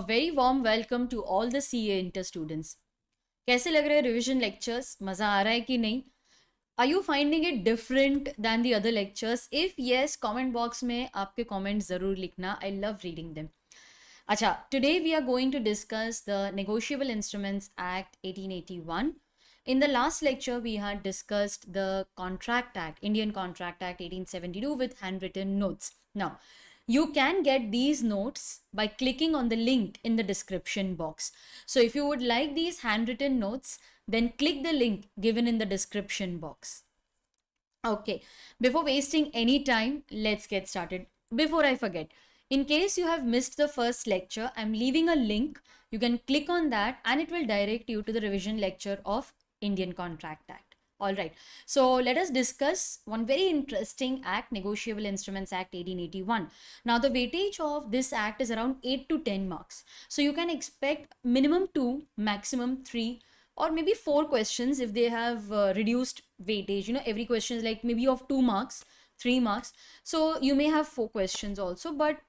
A very warm welcome to all the CA Inter students. कैसे लग रहे हैं रिविजन लेक्चर्स? मज़ा आ रहा है कि नहीं? Are you finding it different than the other lectures? If yes, comment box में आपके comments ज़रूर लिखना. I love reading them. अच्छा, today we are going to discuss the Negotiable Instruments Act 1881. In the last lecture, we had discussed the Contract Act, Indian Contract Act 1872 with handwritten notes. Now, you can get these notes by clicking on the link in the description box. So if you would like these handwritten notes, then click the link given in the description box. Okay, before wasting any time, let's get started. Before I forget, in case you have missed the first lecture, I'm leaving a link. You can click on that and it will direct you to the revision lecture of Indian Contract Act. All right, so let us discuss one very interesting act, Negotiable Instruments Act 1881. Now, the weightage of this act is around 8 to 10 marks. So you can expect minimum 2, maximum 3, or maybe 4 questions if they have reduced weightage. You know, every question is like maybe of 2 marks, 3 marks. So you may have 4 questions also, but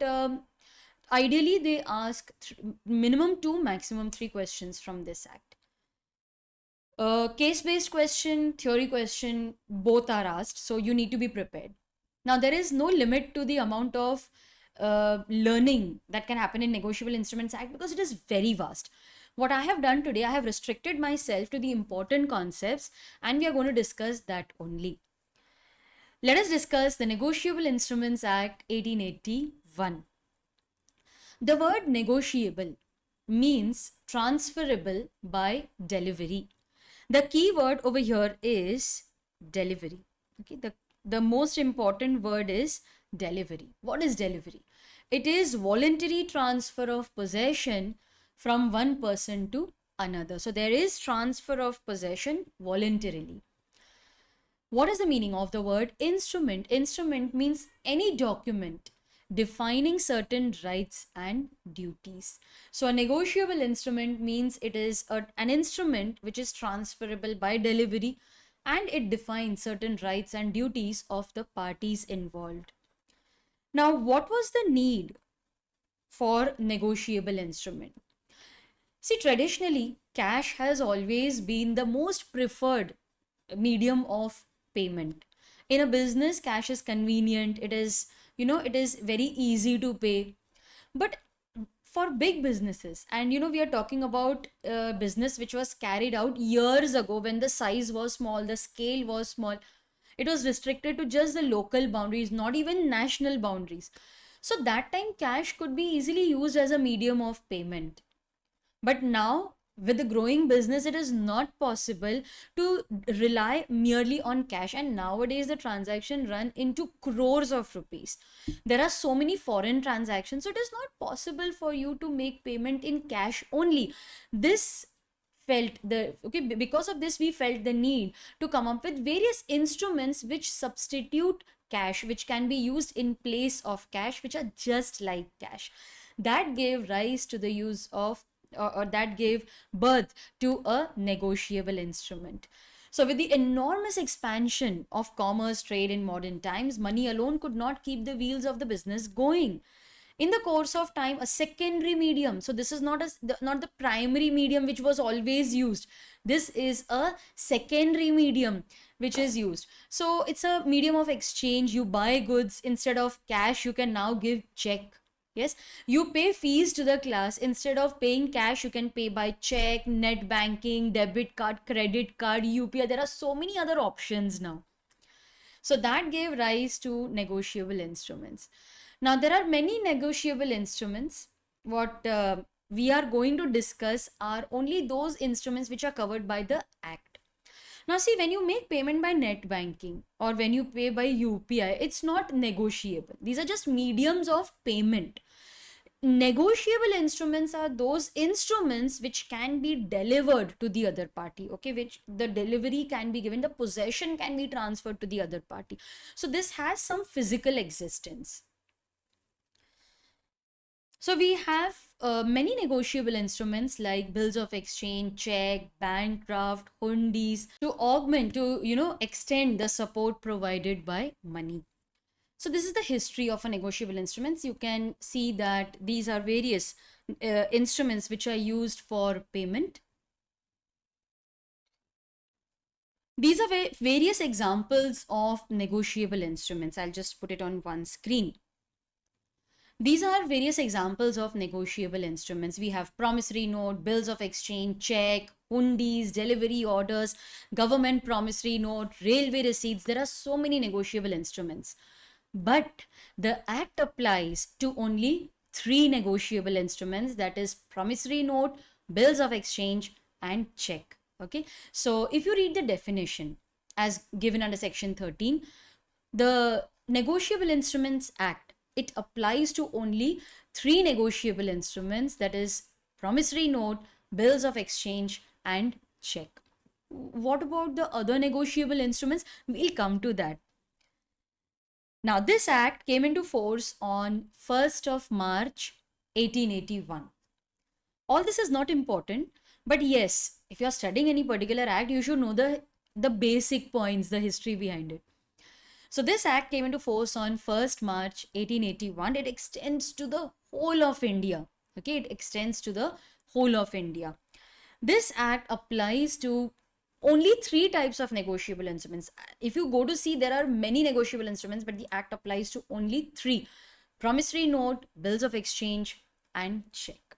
ideally they ask minimum 2, maximum 3 questions from this act. Case-based question, theory question, both are asked, so you need to be prepared. Now, there is no limit to the amount of learning that can happen in Negotiable Instruments Act because it is very vast. What I have done today, I have restricted myself to the important concepts and we are going to discuss that only. Let us discuss the Negotiable Instruments Act 1881. The word negotiable means transferable by delivery. The key word over here is delivery. Okay, the most important word is delivery. What is delivery? It is voluntary transfer of possession from one person to another. So there is transfer of possession voluntarily. What is the meaning of the word instrument? Instrument means any document defining certain rights and duties. So a negotiable instrument means it is an instrument which is transferable by delivery and it defines certain rights and duties of the parties involved. Now, what was the need for negotiable instrument? See, traditionally, cash has always been the most preferred medium of payment. In a business, cash is convenient. It is, it is very easy to pay. But for big businesses, and we are talking about business which was carried out years ago when the size was small, the scale was small. It was restricted to just the local boundaries, not even national boundaries. So that time cash could be easily used as a medium of payment. But now, with the growing business, it is not possible to rely merely on cash. And nowadays, the transaction run into crores of rupees. There are so many foreign transactions, so it is not possible for you to make payment in cash only. This felt the okay because of this we felt the need to come up with various instruments which substitute cash, which can be used in place of cash, which are just like cash. That gave rise to the use of or that gave birth to a negotiable instrument. So, with the enormous expansion of commerce trade in modern times, money alone could not keep the wheels of the business going. In the course of time, a secondary medium, so this is not not the primary medium which was always used. This is a secondary medium which is used. So it's a medium of exchange. You buy goods instead of cash, you can now give check. Yes, you pay fees to the class. Instead of paying cash, you can pay by check, net banking, debit card, credit card, UPI. There are so many other options now. So that gave rise to negotiable instruments. Now, there are many negotiable instruments. What we are going to discuss are only those instruments which are covered by the Act. Now, see, when you make payment by net banking or when you pay by UPI, it's not negotiable. These are just mediums of payment. Negotiable instruments are those instruments which can be delivered to the other party, okay, which the delivery can be given, the possession can be transferred to the other party. So this has some physical existence. So we have many negotiable instruments like bills of exchange, check, bank draft, hundis to augment, to extend the support provided by money. So this is the history of a negotiable instruments. You can see that these are various instruments which are used for payment. These are various examples of negotiable instruments. I'll just put it on one screen. These are various examples of negotiable instruments. We have promissory note, bills of exchange, check, hundis, delivery orders, government promissory note, railway receipts. There are so many negotiable instruments. But the Act applies to only three negotiable instruments, that is promissory note, bills of exchange, and check. Okay, so if you read the definition as given under section 13, the Negotiable Instruments Act, it applies to only three negotiable instruments, that is promissory note, bills of exchange, and check. What about the other negotiable instruments? We'll come to that. Now, this act came into force on 1st of March 1881. All this is not important, but yes, if you're studying any particular act, you should know the basic points, the history behind it. So this act came into force on 1st March 1881. It extends to the whole of India. Okay, it extends to the whole of India. This act applies to only three types of negotiable instruments. If you go to see, there are many negotiable instruments, but the act applies to only three: promissory note, bills of exchange, and check.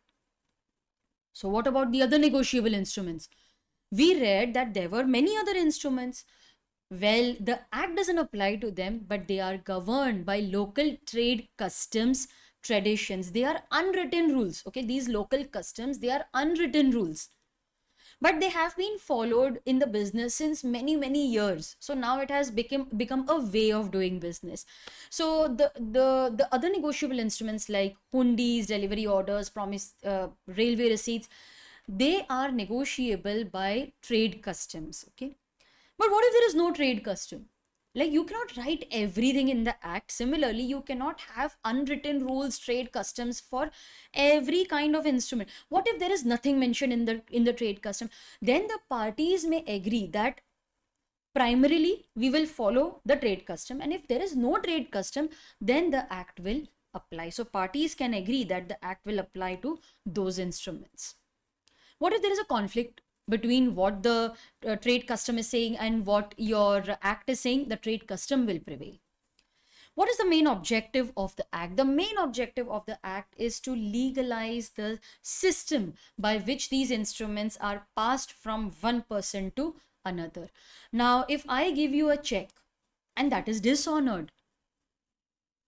So what about the other negotiable instruments? We read that there were many other instruments. Well, the act doesn't apply to them, but they are governed by local trade customs traditions. They are unwritten rules. Okay, these local customs, they are unwritten rules, but they have been followed in the business since many years. So now it has become a way of doing business. So the other negotiable instruments like hundis, delivery orders, railway receipts, they are negotiable by trade customs. Okay, but what if there is no trade custom? Like, you cannot write everything in the act. Similarly, you cannot have unwritten rules, trade customs for every kind of instrument. What if there is nothing mentioned in the trade custom? Then the parties may agree that primarily we will follow the trade custom, and if there is no trade custom, then the act will apply. So parties can agree that the act will apply to those instruments. What if there is a conflict between what the trade custom is saying and what your act is saying? The trade custom will prevail. What is the main objective of the act? The main objective of the act is to legalize the system by which these instruments are passed from one person to another. Now, if I give you a check and that is dishonored,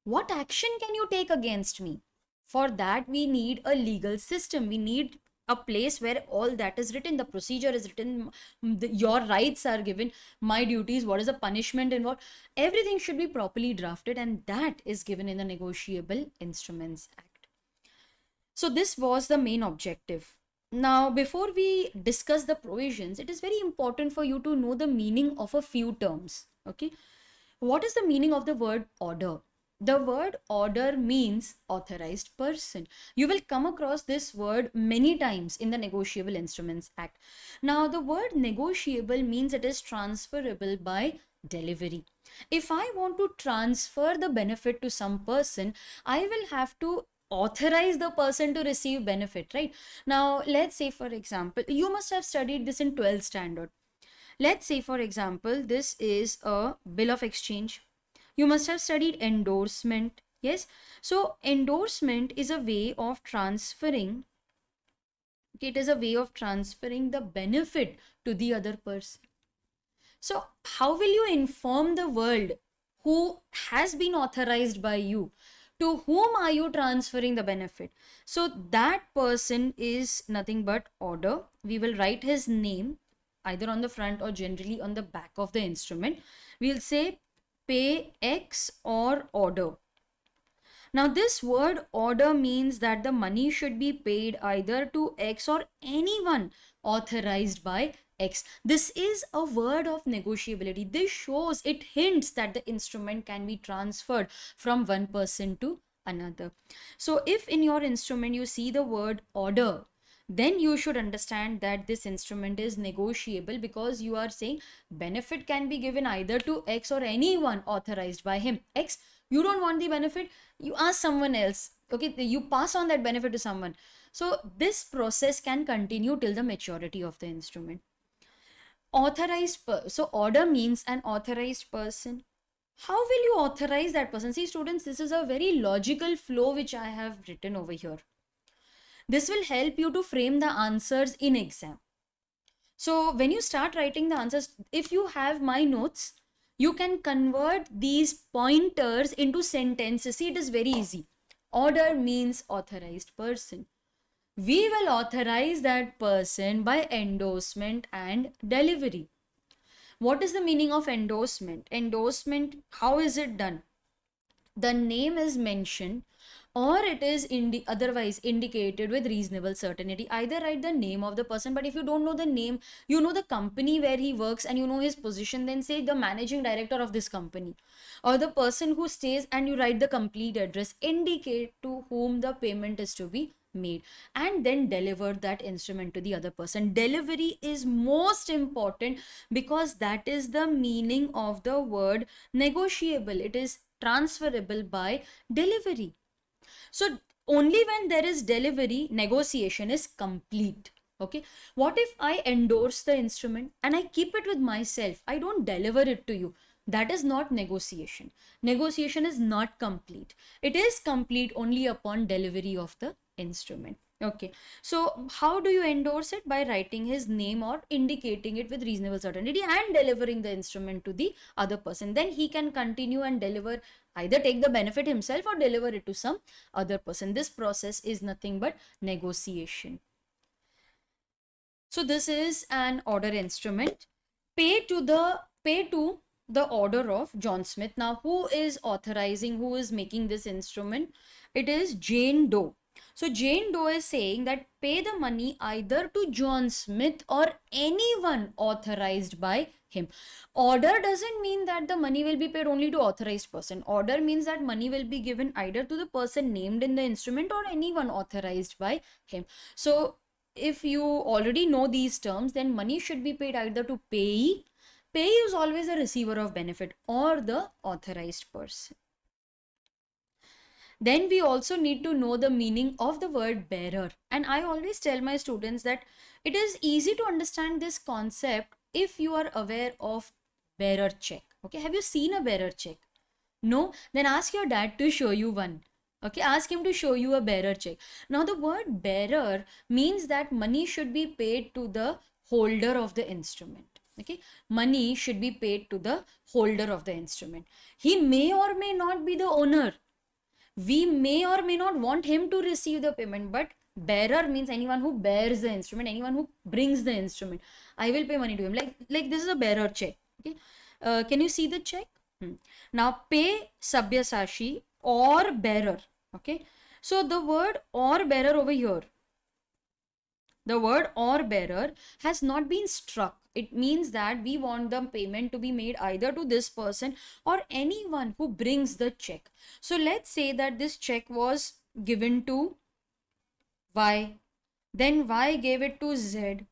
what action can you take against me? For that, we need a legal system. We need a place where all that is written, the procedure is written, your rights are given, my duties, what is the punishment involved. Everything should be properly drafted, and that is given in the Negotiable Instruments Act. So this was the main objective. Now, before we discuss the provisions, it is very important for you to know the meaning of a few terms. Okay, what is the meaning of the word order? The word order means authorized person. You will come across this word many times in the Negotiable Instruments Act. Now, the word negotiable means it is transferable by delivery. If I want to transfer the benefit to some person, I will have to authorize the person to receive benefit, right? Now, let's say, for example, you must have studied this in 12th standard. Let's say, for example, this is a bill of exchange. You must have studied endorsement. Yes, so endorsement is a way of transferring, okay, it is a way of transferring the benefit to the other person. So how will you inform the world who has been authorized by you? To whom are you transferring the benefit? So that person is nothing but order. We will write his name either on the front or generally on the back of the instrument. We'll say pay X or order. Now, this word order means that the money should be paid either to X or anyone authorized by X. This is a word of negotiability. This shows, it hints that the instrument can be transferred from one person to another. So, if in your instrument you see the word order, then you should understand that this instrument is negotiable, because you are saying benefit can be given either to X or anyone authorized by him. X, you don't want the benefit, you ask someone else, Okay, you pass on that benefit to someone. So this process can continue till the maturity of the instrument. So order means an authorized person. How will you authorize that person? See students, this is a very logical flow which I have written over here. This will help you to frame the answers in exam. So when you start writing the answers, if you have my notes, you can convert these pointers into sentences. See, it is very easy. Order means authorized person. We will authorize that person by endorsement and delivery. What is the meaning of endorsement? Endorsement, how is it done? The name is mentioned or it is otherwise indicated with reasonable certainty. Either write the name of the person, but if you don't know the name, you know the company where he works and you know his position, then say the managing director of this company, or the person who stays, and you write the complete address, indicate to whom the payment is to be made, and then deliver that instrument to the other person. Delivery is most important because that is the meaning of the word negotiable. It is transferable by delivery. So only when there is delivery, negotiation is complete. Okay, what if I endorse the instrument and I keep it with myself, I don't deliver it to you? That is not negotiation. Negotiation is not complete. It is complete only upon delivery of the instrument. Okay, so how do you endorse it? By writing his name or indicating it with reasonable certainty and delivering the instrument to the other person. Then he can continue and deliver, either take the benefit himself or deliver it to some other person. This process is nothing but negotiation. So this is an order instrument. Pay to the order of John Smith. Now who is authorizing, who is making this instrument? It is Jane Doe. So Jane Doe is saying that pay the money either to John Smith or anyone authorized by him. Order doesn't mean that the money will be paid only to authorized person. Order means that money will be given either to the person named in the instrument or anyone authorized by him. So if you already know these terms, then money should be paid either to payee. Payee is always a receiver of benefit, or the authorized person. Then we also need to know the meaning of the word bearer. And I always tell my students that it is easy to understand this concept if you are aware of bearer check. Okay, have you seen a bearer check? No? Then ask your dad to show you one. Okay, ask him to show you a bearer check. Now, the word bearer means that money should be paid to the holder of the instrument. Okay, money should be paid to the holder of the instrument. He may or may not be the owner. We may or may not want him to receive the payment, but bearer means anyone who bears the instrument, anyone who brings the instrument. I will pay money to him. Like this is a bearer check. Okay, can you see the check? Now pay Sabyasachi or bearer. Okay, so the word or bearer over here, the word or bearer has not been struck. It means that we want the payment to be made either to this person or anyone who brings the check. So let's say that this check was given to Y, then Y gave it to Z.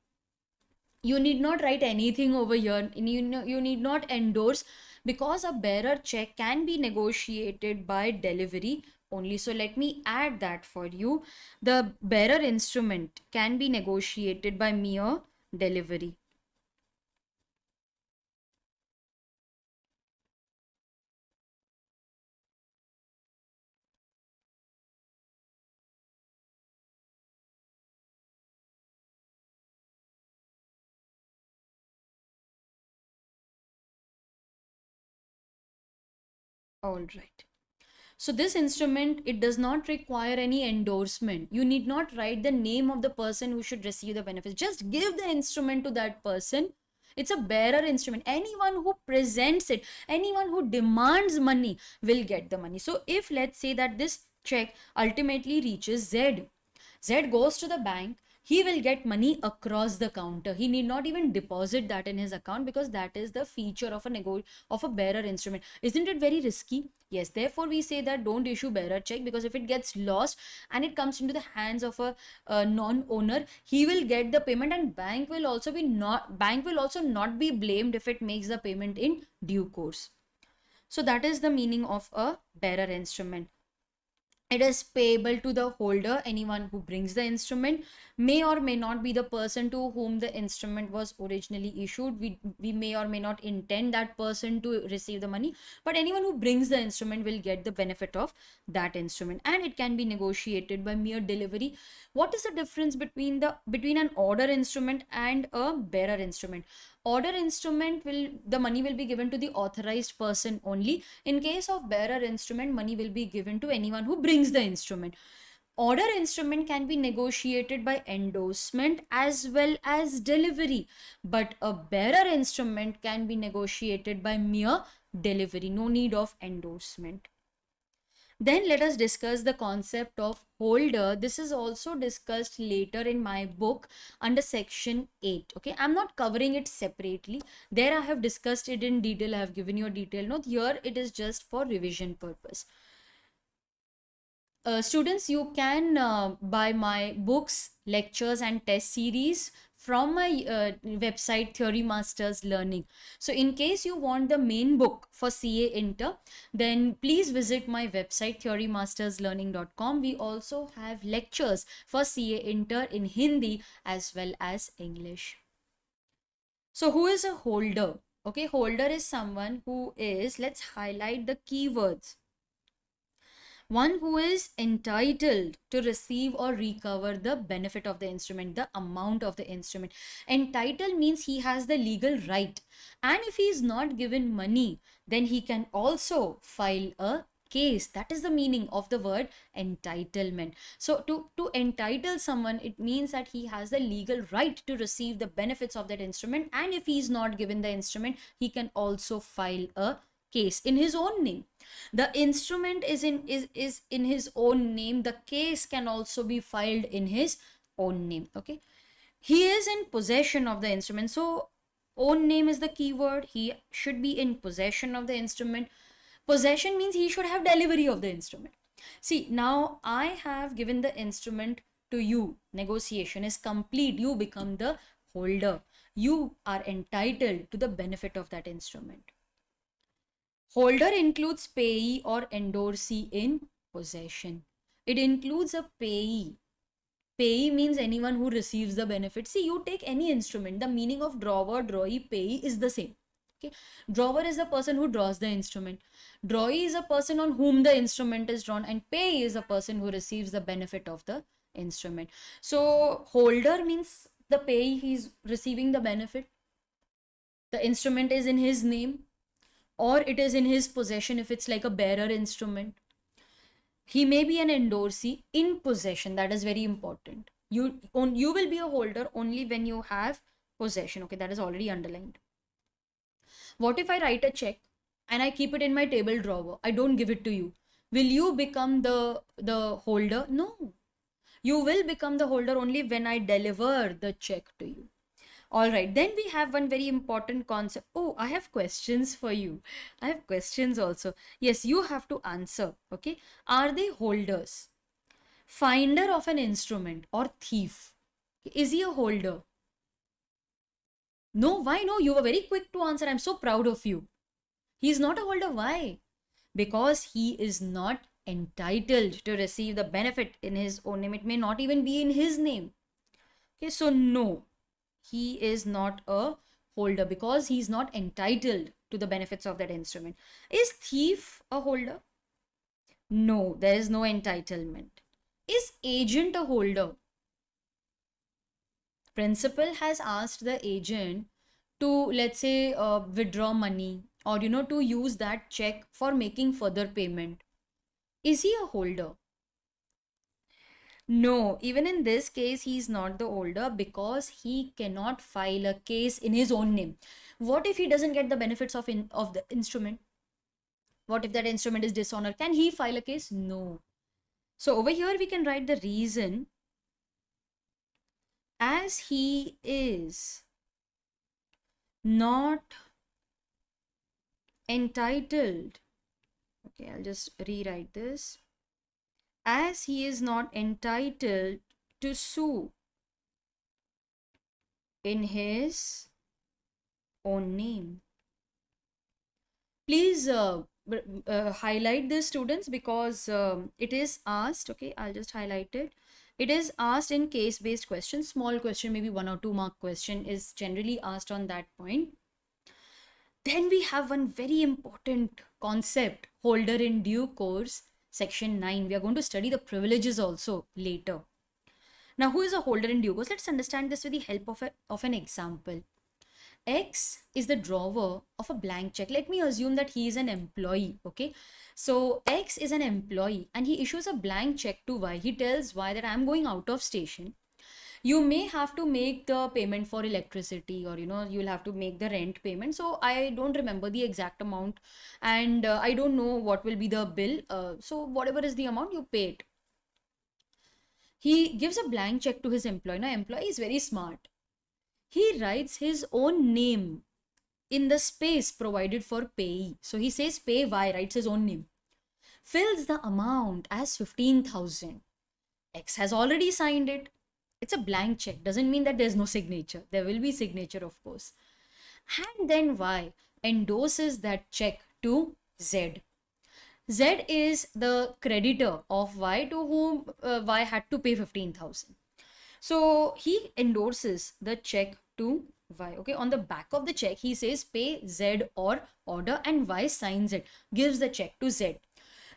You need not write anything over here. You need not endorse, because a bearer check can be negotiated by delivery only. So let me add that for you. The bearer instrument can be negotiated by mere delivery. All right. So this instrument, it does not require any endorsement. You need not write the name of the person who should receive the benefits. Just give the instrument to that person. It's a bearer instrument. Anyone who presents it, anyone who demands money will get the money. So if let's say that this check ultimately reaches Z, Z goes to the bank, he will get money across the counter. He need not even deposit that in his account, because that is the feature of a bearer instrument. Isn't it very risky? Yes, therefore we say that don't issue bearer check, because if it gets lost and it comes into the hands of a non-owner, he will get the payment, and bank will also not be blamed if it makes the payment in due course. So that is the meaning of a bearer instrument. It is payable to the holder. Anyone who brings the instrument may or may not be the person to whom the instrument was originally issued. We may or may not intend that person to receive the money, but anyone who brings the instrument will get the benefit of that instrument, and it can be negotiated by mere delivery. What is the difference between an order instrument and a bearer instrument? Order instrument, will the money will be given to the authorized person only. In case of bearer instrument, money will be given to anyone who brings the instrument. Order instrument can be negotiated by endorsement as well as delivery, but a bearer instrument can be negotiated by mere delivery, no need of endorsement. Then let us discuss the concept of holder. This is also discussed later in my book under section 8. Okay, I'm not covering it separately. There I have discussed it in detail. I have given you a detailed note. Here it is just for revision purpose. Students, you can buy my books, lectures, and test series from my website Theory Masters Learning. So in case you want the main book for CA Inter, then please visit my website theorymasterslearning.com. We also have lectures for CA Inter in Hindi as well as English. So who is a holder? Okay, holder is someone who is, let's highlight the keywords. One who is entitled to receive or recover the benefit of the instrument, the amount of the instrument. Entitled means he has the legal right, and if he is not given money, then he can also file a case. That is the meaning of the word entitlement. So to entitle someone, it means that he has the legal right to receive the benefits of that instrument, and if he is not given the instrument, he can also file a case in his own name. The instrument is in his own name. The case can also be filed in his own name. Okay, he is in possession of the instrument. So own name is the keyword. He should be in possession of the instrument. Possession means he should have delivery of the instrument. See, now I have given the instrument to you. Negotiation is complete. You become the holder. You are entitled to the benefit of that instrument. Holder includes payee or endorsee in possession. It includes a payee. Payee means anyone who receives the benefit. See, you take any instrument, the meaning of drawer, drawee, payee is the same. Okay, drawer is the person who draws the instrument. Drawee is a person on whom the instrument is drawn, and payee is a person who receives the benefit of the instrument. So holder means the payee, he's receiving the benefit. The instrument is in his name, or it is in his possession if it's like a bearer instrument. He may be an endorsee in possession. That is very important. You will be a holder only when you have possession. Okay, that is already underlined. What if I write a check and I keep it in my table drawer? I don't give it to you. Will you become the holder? No. You will become the holder only when I deliver the check to you. All right, then we have one very important concept. Oh, I have questions for you. I have questions also. Yes, you have to answer. Okay. Are they holders? Finder of an instrument or thief? Is he a holder? No, why no? You were very quick to answer. I'm so proud of you. He is not a holder. Why? Because he is not entitled to receive the benefit in his own name. It may not even be in his name. Okay, so no, he is not a holder because he is not entitled to the benefits of that instrument. Is thief a holder? No, there is no entitlement. Is agent a holder? Principal has asked the agent to, let's say, withdraw money, or to use that check for making further payment. Is he a holder? No, even in this case, he is not the holder because he cannot file a case in his own name. What if he doesn't get the benefits of the instrument? What if that instrument is dishonor? Can he file a case? No. So over here we can write the reason. As he is not entitled. Okay, I'll just rewrite this. As he is not entitled to sue in his own name. Please highlight this, students, because it is asked. Okay, I'll just highlight it. It is asked in case based questions. Small question, maybe 1 or 2 mark question is generally asked on that point. Then we have one very important concept, holder in due course, section 9. We are going to study the privileges also later. Now, who is a holder in due course? Let's understand this with the help of an example. X is the drawer of a blank check. Let me assume that he is an employee. Okay. So X is an employee and he issues a blank check to Y. He tells Y that I'm going out of station. You may have to make the payment for electricity, or you'll have to make the rent payment. So I don't remember the exact amount, and I don't know what will be the bill. So whatever is the amount, you pay it. He gives a blank check to his employee. Now employee is very smart. He writes his own name in the space provided for payee. So he says pay Y, writes his own name, fills the amount as 15,000. X has already signed it. It's a blank check. Doesn't mean that there's no signature. There will be signature, of course. And then Y endorses that check to Z. Z is the creditor of Y, to whom Y had to pay 15,000. So he endorses the check to Y. Okay, on the back of the check, he says pay Z or order, and Y signs it, gives the check to Z.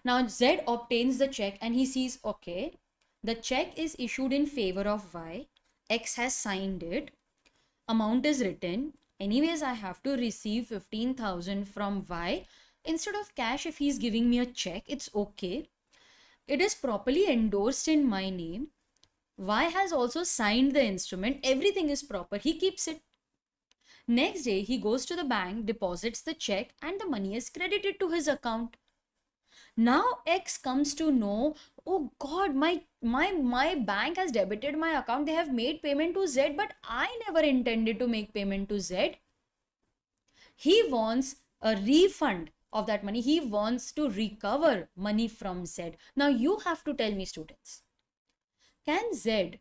Now Z obtains the check and he sees, okay, the check is issued in favor of Y. X has signed it. Amount is written. Anyways, I have to receive 15,000 from Y. Instead of cash, if he's giving me a check, it's okay. It is properly endorsed in my name. Y has also signed the instrument. Everything is proper. He keeps it. Next day, he goes to the bank, deposits the check, and the money is credited to his account. Now X comes to know, oh God, my bank has debited my account. They have made payment to Z, but I never intended to make payment to Z. He wants a refund of that money. He wants to recover money from Z. Now you have to tell me, students, can Z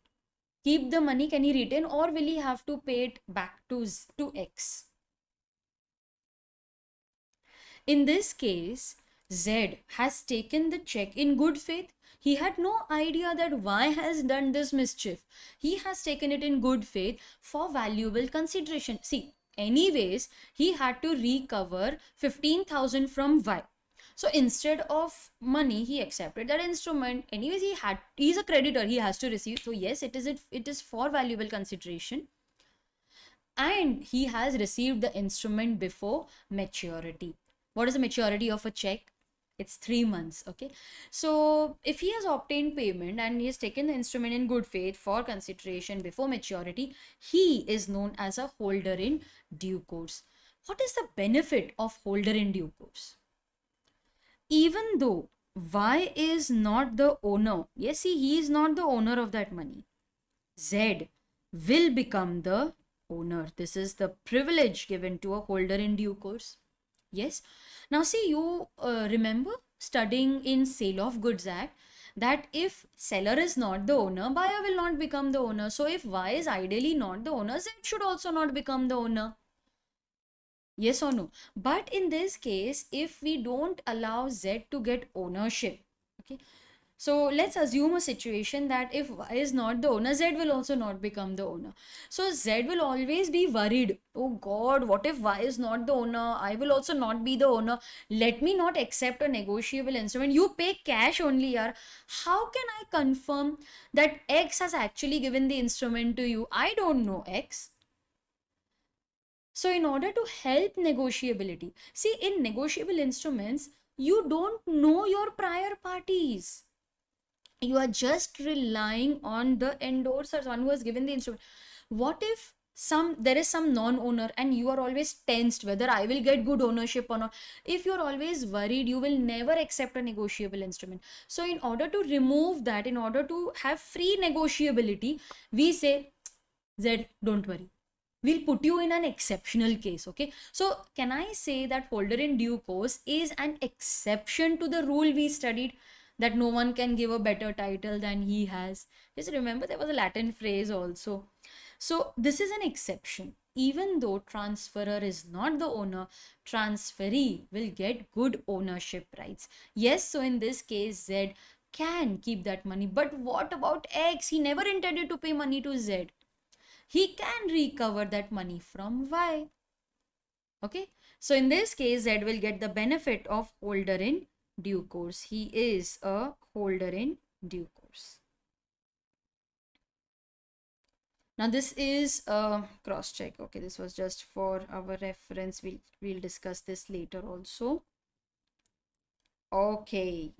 keep the money? Can he retain, or will he have to pay it back to X? In this case, Z has taken the check in good faith. He had no idea that Y has done this mischief. He has taken it in good faith for valuable consideration. See, anyways, he had to recover 15,000 from Y. So instead of money, he accepted that instrument. Anyways, he's a creditor. He has to receive. So yes, it is for valuable consideration. And he has received the instrument before maturity. What is the maturity of a check? It's 3 months. Okay, so if he has obtained payment and he has taken the instrument in good faith for consideration before maturity, he is known as a holder in due course. What is the benefit of holder in due course? Even though Y is not the owner, yes, see, he is not the owner of that money, Z will become the owner. This is the privilege given to a holder in due course. Yes. Now see, you remember studying in Sale of Goods Act that if seller is not the owner, buyer will not become the owner. So if Y is ideally not the owner, Z should also not become the owner. Yes or no? But in this case, if we don't allow Z to get ownership, okay, so let's assume a situation that if Y is not the owner, Z will also not become the owner. So Z will always be worried. Oh God, what if Y is not the owner? I will also not be the owner. Let me not accept a negotiable instrument. You pay cash only, yaar. How can I confirm that X has actually given the instrument to you? I don't know X. So in order to help negotiability, see, in negotiable instruments, you don't know your prior parties. You are just relying on the endorser, one who has given the instrument. What if there is some non-owner and you are always tensed whether I will get good ownership or not? If you're always worried, you will never accept a negotiable instrument. So in order to remove that, in order to have free negotiability, we say, Z, don't worry, we'll put you in an exceptional case. Okay, so can I say that holder in due course is an exception to the rule we studied, that no one can give a better title than he has? Just remember, there was a Latin phrase also. So this is an exception. even though transferor is not the owner, transferee will get good ownership rights. Yes, so in this case, Z can keep that money. But what about X? He never intended to pay money to Z. He can recover that money from Y. Okay, so in this case, Z will get the benefit of holder in due course. He is a holder in due course. Now this is a cross check. Okay, this was just for our reference. We'll discuss this later also. Okay.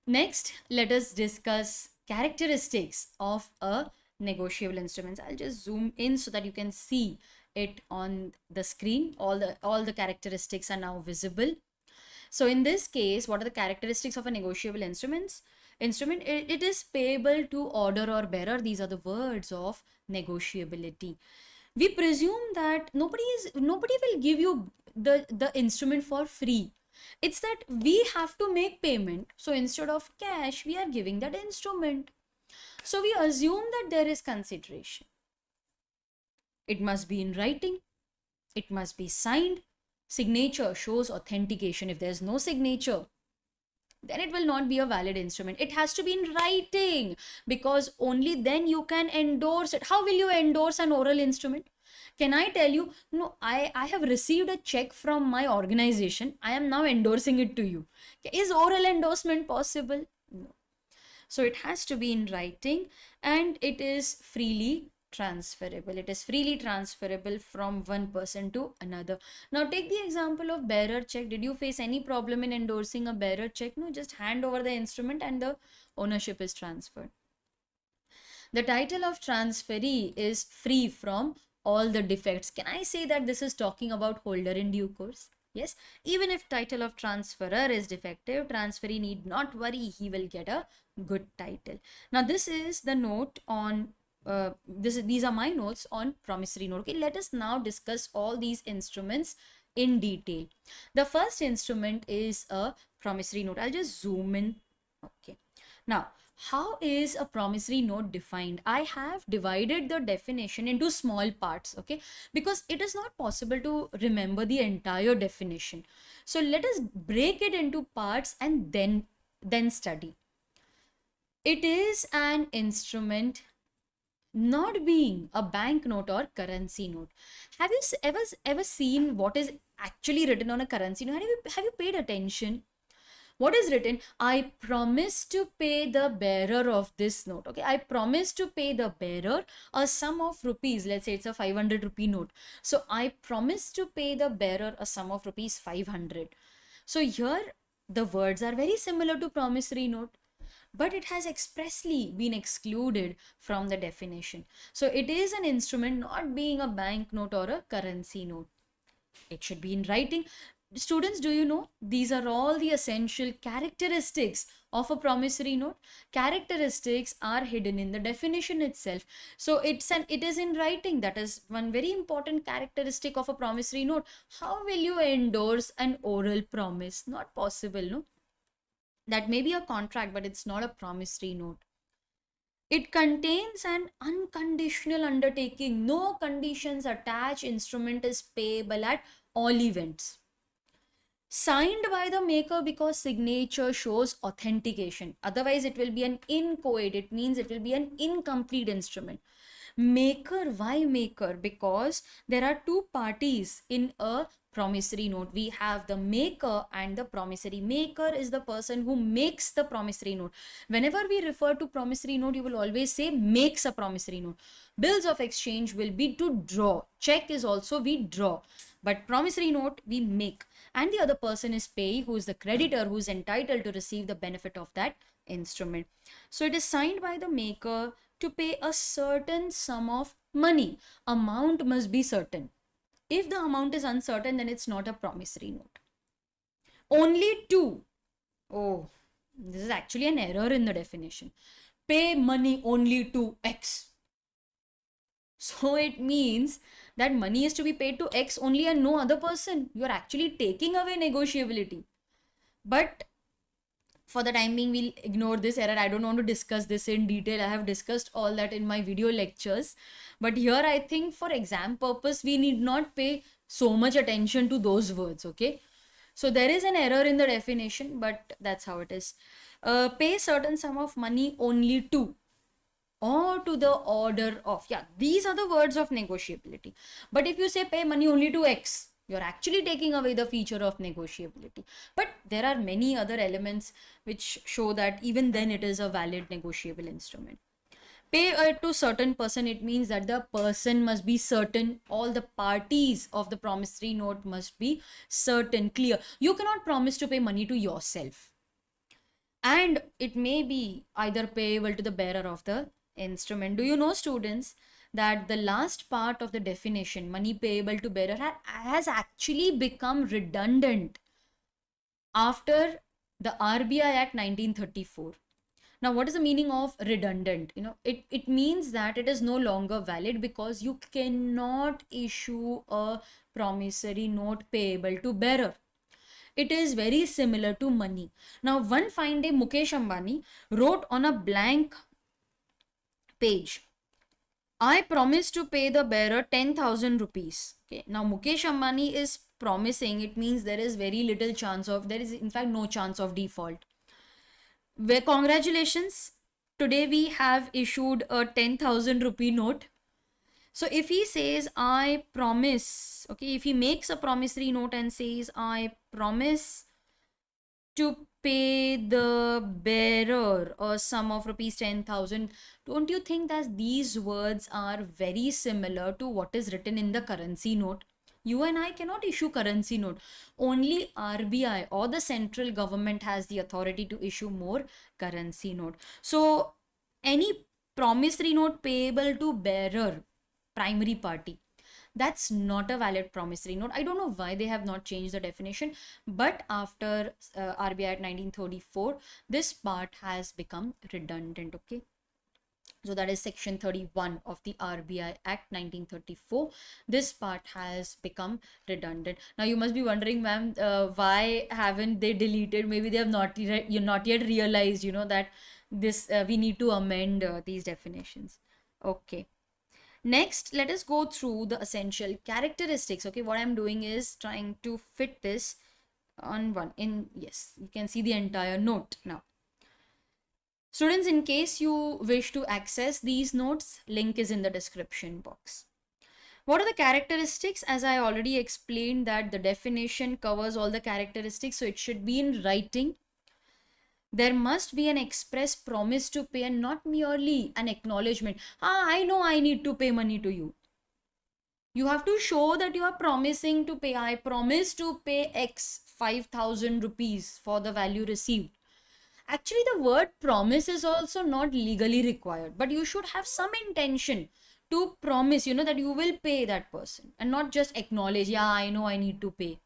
Next, let us discuss characteristics of a negotiable instruments. I'll just zoom in so that you can see it on the screen. All the characteristics are now visible. So in this case, what are the characteristics of a negotiable instrument? It is payable to order or bearer. These are the words of negotiability. We presume that nobody will give you the instrument for free. It's that we have to make payment. So instead of cash, we are giving that instrument. So we assume that there is consideration. It must be in writing. It must be signed. Signature shows authentication. If there's no signature, then it will not be a valid instrument. It has to be in writing, because only then you can endorse it. How will you endorse an oral instrument? Can I tell you, no, I have received a check from my organization, I am now endorsing it to you? Is oral endorsement possible? No. So it has to be in writing, and it is freely transferable. It is freely transferable from one person to another. Now take the example of bearer check. Did you face any problem in endorsing a bearer check? No, just hand over the instrument and the ownership is transferred. The title of transferee is free from all the defects. Can I say that this is talking about holder in due course? Yes, even if title of transferor is defective, transferee need not worry, he will get a good title. Now this is the note on these are my notes on promissory note. Okay, let us now discuss all these instruments in detail. The first instrument is a promissory note. I'll just zoom in. Okay, now how is a promissory note defined? I have divided the definition into small parts, okay, because it is not possible to remember the entire definition. So let us break it into parts and then study. It is an instrument not being a banknote or currency note. Have you ever seen what is actually written on a currency note? Have you paid attention? What is written? I promise to pay the bearer of this note. Okay, I promise to pay the bearer a sum of rupees. Let's say it's a 500 rupee note. So I promise to pay the bearer a sum of rupees 500. So here the words are very similar to promissory note, but it has expressly been excluded from the definition. So it is an instrument not being a banknote or a currency note. It should be in writing. Students, do you know these are all the essential characteristics of a promissory note? Characteristics are hidden in the definition itself. So it is in writing. That is one very important characteristic of a promissory note. How will you endorse an oral promise? Not possible, no? That may be a contract, but it's not a promissory note. It contains an unconditional undertaking. No conditions attached. Instrument is payable at all events. Signed by the maker because signature shows authentication. Otherwise, it will be an inchoate. It means it will be an incomplete instrument. Maker, why maker? Because there are two parties in a promissory note. We have the maker and the promissory. Maker is the person who makes the promissory note. Whenever we refer to promissory note, you will always say makes a promissory note. Bills of exchange will be to draw. Check is also we draw. But promissory note we make. And the other person is payee, who is the creditor, who is entitled to receive the benefit of that instrument. So it is signed by the maker to pay a certain sum of money. Amount must be certain. If the amount is uncertain, then it's not a promissory note. Only two. Oh, this is actually an error in the definition. Pay money only to X. So it means that money is to be paid to X only and no other person. You are actually taking away negotiability. But For the time being, we'll ignore this error. I don't want to discuss this in detail. I have discussed all that in my video lectures. But here, I think for exam purpose, we need not pay so much attention to those words, okay? So there is an error in the definition, but that's how it is. Pay certain sum of money only to or to the order of. Yeah, these are the words of negotiability. But if you say pay money only to X, you're actually taking away the feature of negotiability. But there are many other elements which show that even then it is a valid negotiable instrument. Pay to certain person, it means that the person must be certain, all the parties of the promissory note must be certain, clear. You cannot promise to pay money to yourself, and it may be either payable to the bearer of the instrument. Do you know, students, that the last part of the definition, money payable to bearer, has actually become redundant after the RBI Act 1934. Now, what is the meaning of redundant? It means that it is no longer valid because you cannot issue a promissory note payable to bearer. It is very similar to money. Now, one fine day, Mukesh Ambani wrote on a blank page, I promise to pay the bearer 10,000 rupees. Okay. Now, Mukesh Ambani is promising, it means there is very little chance of, there is in fact no chance of default. Well, congratulations. Today we have issued a 10,000 rupee note. So if he says, I promise, okay, if he makes a promissory note and says, I promise to pay the bearer a sum of rupees 10,000, don't you think that these words are very similar to what is written in the currency note? You and I cannot issue currency note. Only RBI or the central government has the authority to issue more currency note. So any promissory note payable to bearer, primary party, that's not a valid promissory note. I don't know why they have not changed the definition, but after RBI at 1934, this part has become redundant, okay? So that is section 31 of the RBI Act 1934. This part has become redundant. Now you must be wondering, ma'am, why haven't they deleted? Maybe they have not yet realized, that this we need to amend these definitions. Okay. Next, let us go through the essential characteristics. Okay, what I'm doing is trying to fit this on one. Yes, you can see the entire note now. Students, in case you wish to access these notes, link is in the description box. What are the characteristics? As I already explained that the definition covers all the characteristics, so it should be in writing. There must be an express promise to pay and not merely an acknowledgement. I know I need to pay money to you. You have to show that you are promising to pay. I promise to pay X 5,000 rupees for the value received. Actually, the word promise is also not legally required, but you should have some intention to promise, that you will pay that person and not just acknowledge, yeah, I know I need to pay.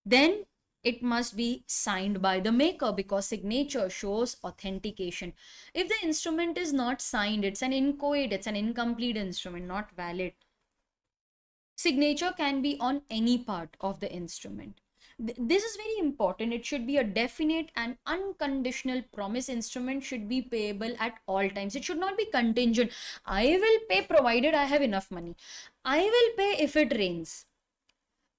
Then it must be signed by the maker because signature shows authentication. If the instrument is not signed, it's an inchoate, it's an incomplete instrument, not valid. Signature can be on any part of the instrument. This is very important. It should be a definite and unconditional promise. Instrument should be payable at all times. It should not be contingent. I will pay provided I have enough money. I will pay if it rains.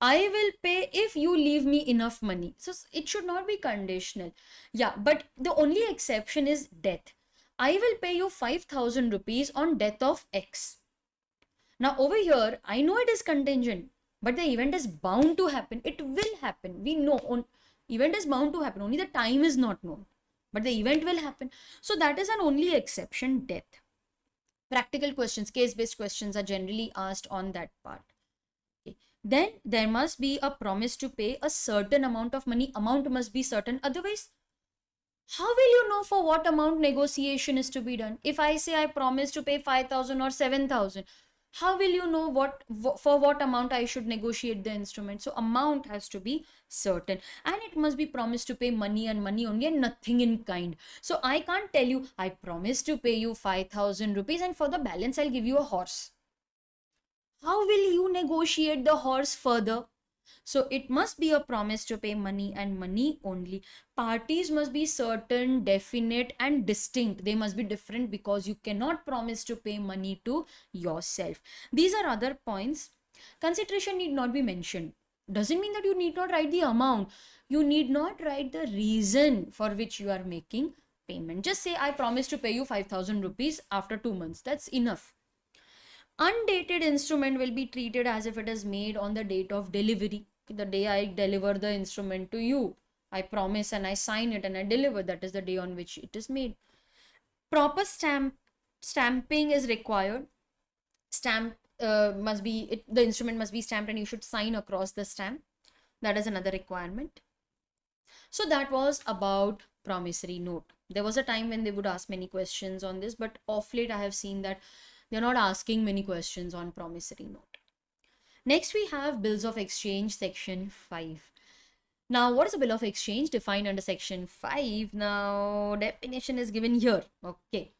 I will pay if you leave me enough money. So it should not be conditional. Yeah, but the only exception is death. I will pay you 5,000 rupees on death of X. Now over here, I know it is contingent, but the event is bound to happen. It will happen. We know event is bound to happen. Only the time is not known, but the event will happen. So that is an only exception, death. Practical questions, case-based questions are generally asked on that part. Then there must be a promise to pay a certain amount of money. Amount must be certain. Otherwise, how will you know for what amount negotiation is to be done? If I say I promise to pay 5,000 or 7,000, how will you know for what amount I should negotiate the instrument? So amount has to be certain, and it must be promised to pay money and money only and nothing in kind. So I can't tell you I promise to pay you 5,000 rupees and for the balance I'll give you a horse. How will you negotiate the horse further? So it must be a promise to pay money and money only. Parties must be certain, definite, and distinct. They must be different because you cannot promise to pay money to yourself. These are other points. Consideration need not be mentioned. Doesn't mean that you need not write the amount. You need not write the reason for which you are making payment. Just say, I promise to pay you 5,000 rupees after 2 months. That's enough. Undated instrument will be treated as if it is made on the date of delivery. The day I deliver the instrument to you, I promise and I sign it and I deliver. That is the day on which it is made. Proper stamping is required. Stamp must be the instrument must be stamped and you should sign across the stamp. That is another requirement. So that was about promissory note. There was a time when they would ask many questions on this, but of late I have seen that they're not asking many questions on promissory note. Next, we have bills of exchange, section 5. Now, what is a bill of exchange defined under section 5? Now, definition is given here. Okay.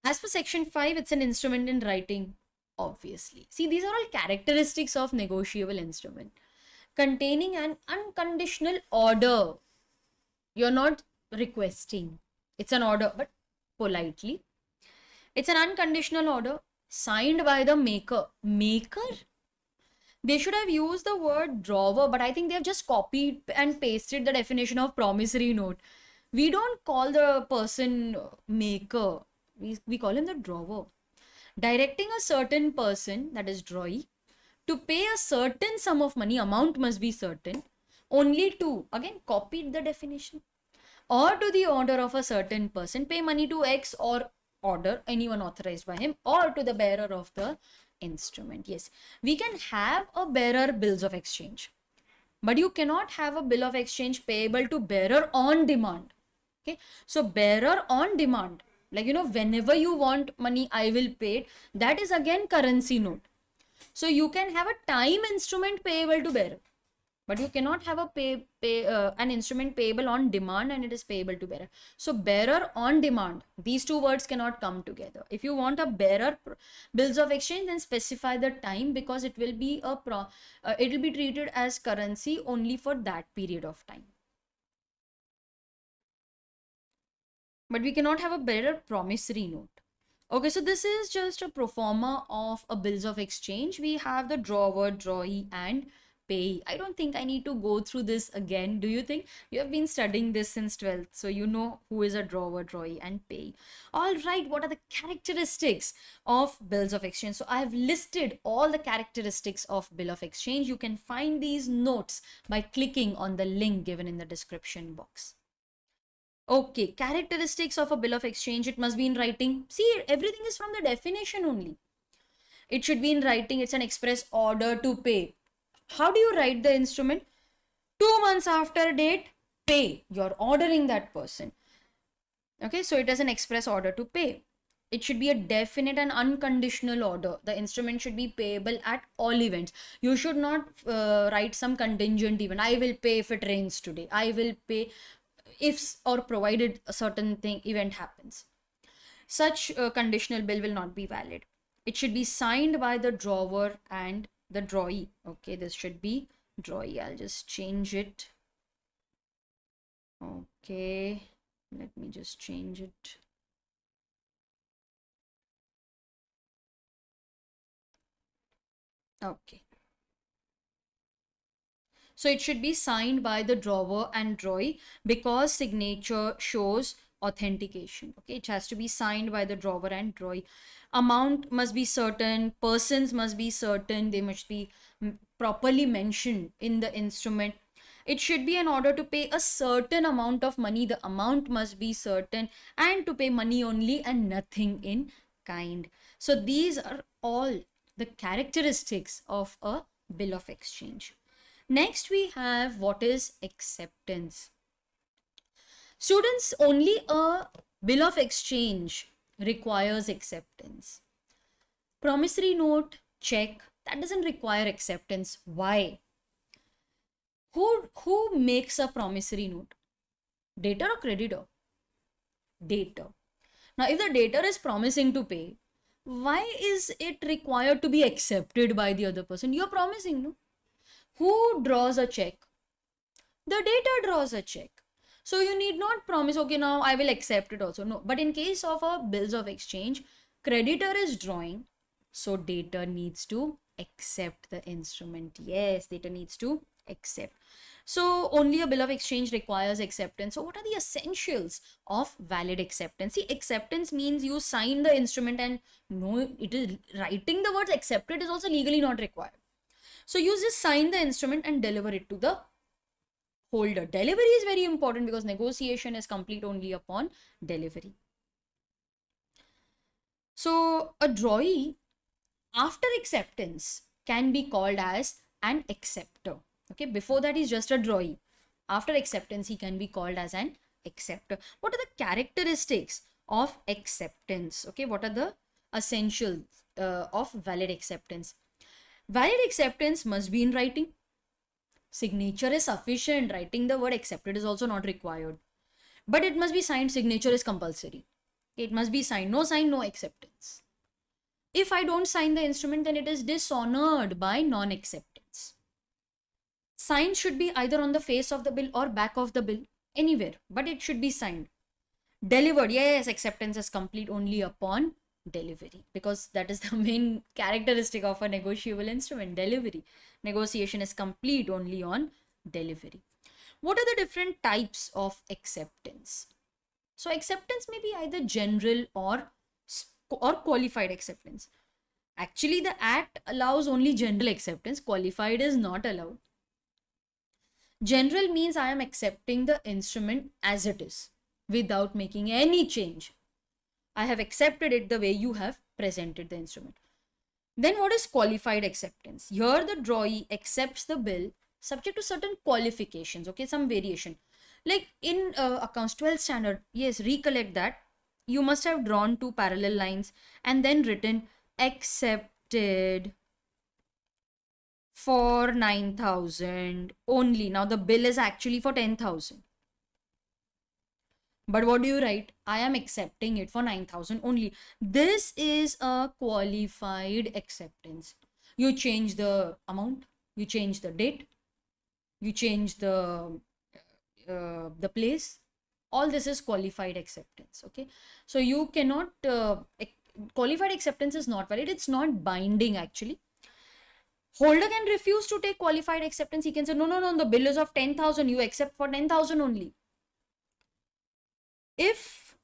As per section 5, it's an instrument in writing, obviously. See, these are all characteristics of negotiable instrument. Containing an unconditional order. You're not requesting. It's an order, but politely. It's an unconditional order signed by the maker. Maker? They should have used the word drawer, but I think they have just copied and pasted the definition of promissory note. We don't call the person maker. We call him the drawer. Directing a certain person, that is drawee, to pay a certain sum of money, amount must be certain, only to, again, copied the definition, or to the order of a certain person, pay money to X or order, anyone authorized by him, or to the bearer of the instrument. Yes, we can have a bearer bills of exchange, but you cannot have a bill of exchange payable to bearer on demand. Okay, so bearer on demand, like, whenever you want money, I will pay it. That is again currency note. So you can have a time instrument payable to bearer, but you cannot have an instrument payable on demand and it is payable to bearer. So bearer on demand, these two words cannot come together. If you want a bearer bills of exchange, then specify the time, because it will be it will be treated as currency only for that period of time. But we cannot have a bearer promissory note. Okay, so this is just a pro forma of a bills of exchange. We have the drawer, drawee, and pay. I don't think I need to go through this again. Do you think? You have been studying this since 12th, so you know who is a drawer, drawee, and pay. All right, what are the characteristics of bills of exchange? So I have listed all the characteristics of bill of exchange. You can find these notes by clicking on the link given in the description box. Okay, characteristics of a bill of exchange. It must be in writing. See, everything is from the definition only. It should be in writing. It's an express order to pay. How do you write the instrument? 2 months after date, pay. You're ordering that person. Okay, so it is an express order to pay. It should be a definite and unconditional order. The instrument should be payable at all events. You should not write some contingent event. I will pay if it rains today. I will pay if or provided a certain thing event happens. Such a conditional bill will not be valid. It should be signed by the drawer and the drawee. Okay, this should be drawee. I'll just change it. Okay, let me just change it. Okay. So it should be signed by the drawer and drawee, because signature shows authentication. Okay, it has to be signed by the drawer and drawee. Amount must be certain, persons must be certain, they must be properly mentioned in the instrument. It should be an order to pay a certain amount of money. The amount must be certain, and to pay money only and nothing in kind. So these are all the characteristics of a bill of exchange. Next, we have what is acceptance. Students, only a bill of exchange requires acceptance. Promissory note, check, that doesn't require acceptance. Why? Who makes a promissory note? Debtor or creditor? Debtor. Now, if the debtor is promising to pay, why is it required to be accepted by the other person? You're promising, no? Who draws a check? The debtor draws a check. So you need not promise, okay, now I will accept it also. No, but in case of a bills of exchange, creditor is drawing, so debtor needs to accept the instrument. Yes, debtor needs to accept. So only a bill of exchange requires acceptance. So what are the essentials of valid acceptance? See, acceptance means you sign the instrument, and no, it is writing the words accepted is also legally not required. So you just sign the instrument and deliver it to the holder. Delivery is very important because negotiation is complete only upon delivery. So a drawee after acceptance can be called as an acceptor. Okay, before that is just a drawee. After acceptance, he can be called as an acceptor. What are the characteristics of acceptance? Okay, what are the essentials of valid acceptance? Valid acceptance must be in writing. Signature is sufficient. Writing the word accepted is also not required. But it must be signed. Signature is compulsory. It must be signed. No sign, no acceptance. If I don't sign the instrument, then it is dishonored by non-acceptance. Sign should be either on the face of the bill or back of the bill, anywhere, but it should be signed. Delivered, yes, acceptance is complete only upon delivery, because that is the main characteristic of a negotiable instrument, delivery. Negotiation is complete only on delivery. What are the different types of acceptance? So acceptance may be either general or qualified acceptance. Actually, the act allows only general acceptance. Qualified is not allowed. General means I am accepting the instrument as it is without making any change. I have accepted it the way you have presented the instrument. Then what is qualified acceptance? Here the drawee accepts the bill subject to certain qualifications, okay, some variation. Like in accounts 12 standard, yes, recollect that you must have drawn two parallel lines and then written accepted for 9,000 only. Now the bill is actually for 10,000. But what do you write? I am accepting it for 9,000 only. This is a qualified acceptance. You change the amount, you change the date, you change the place. All this is qualified acceptance. Okay, so you cannot qualified acceptance is not valid. It's not binding actually. Holder can refuse to take qualified acceptance. He can say, no, no, no, the bill is of 10,000. You accept for 10,000 only. If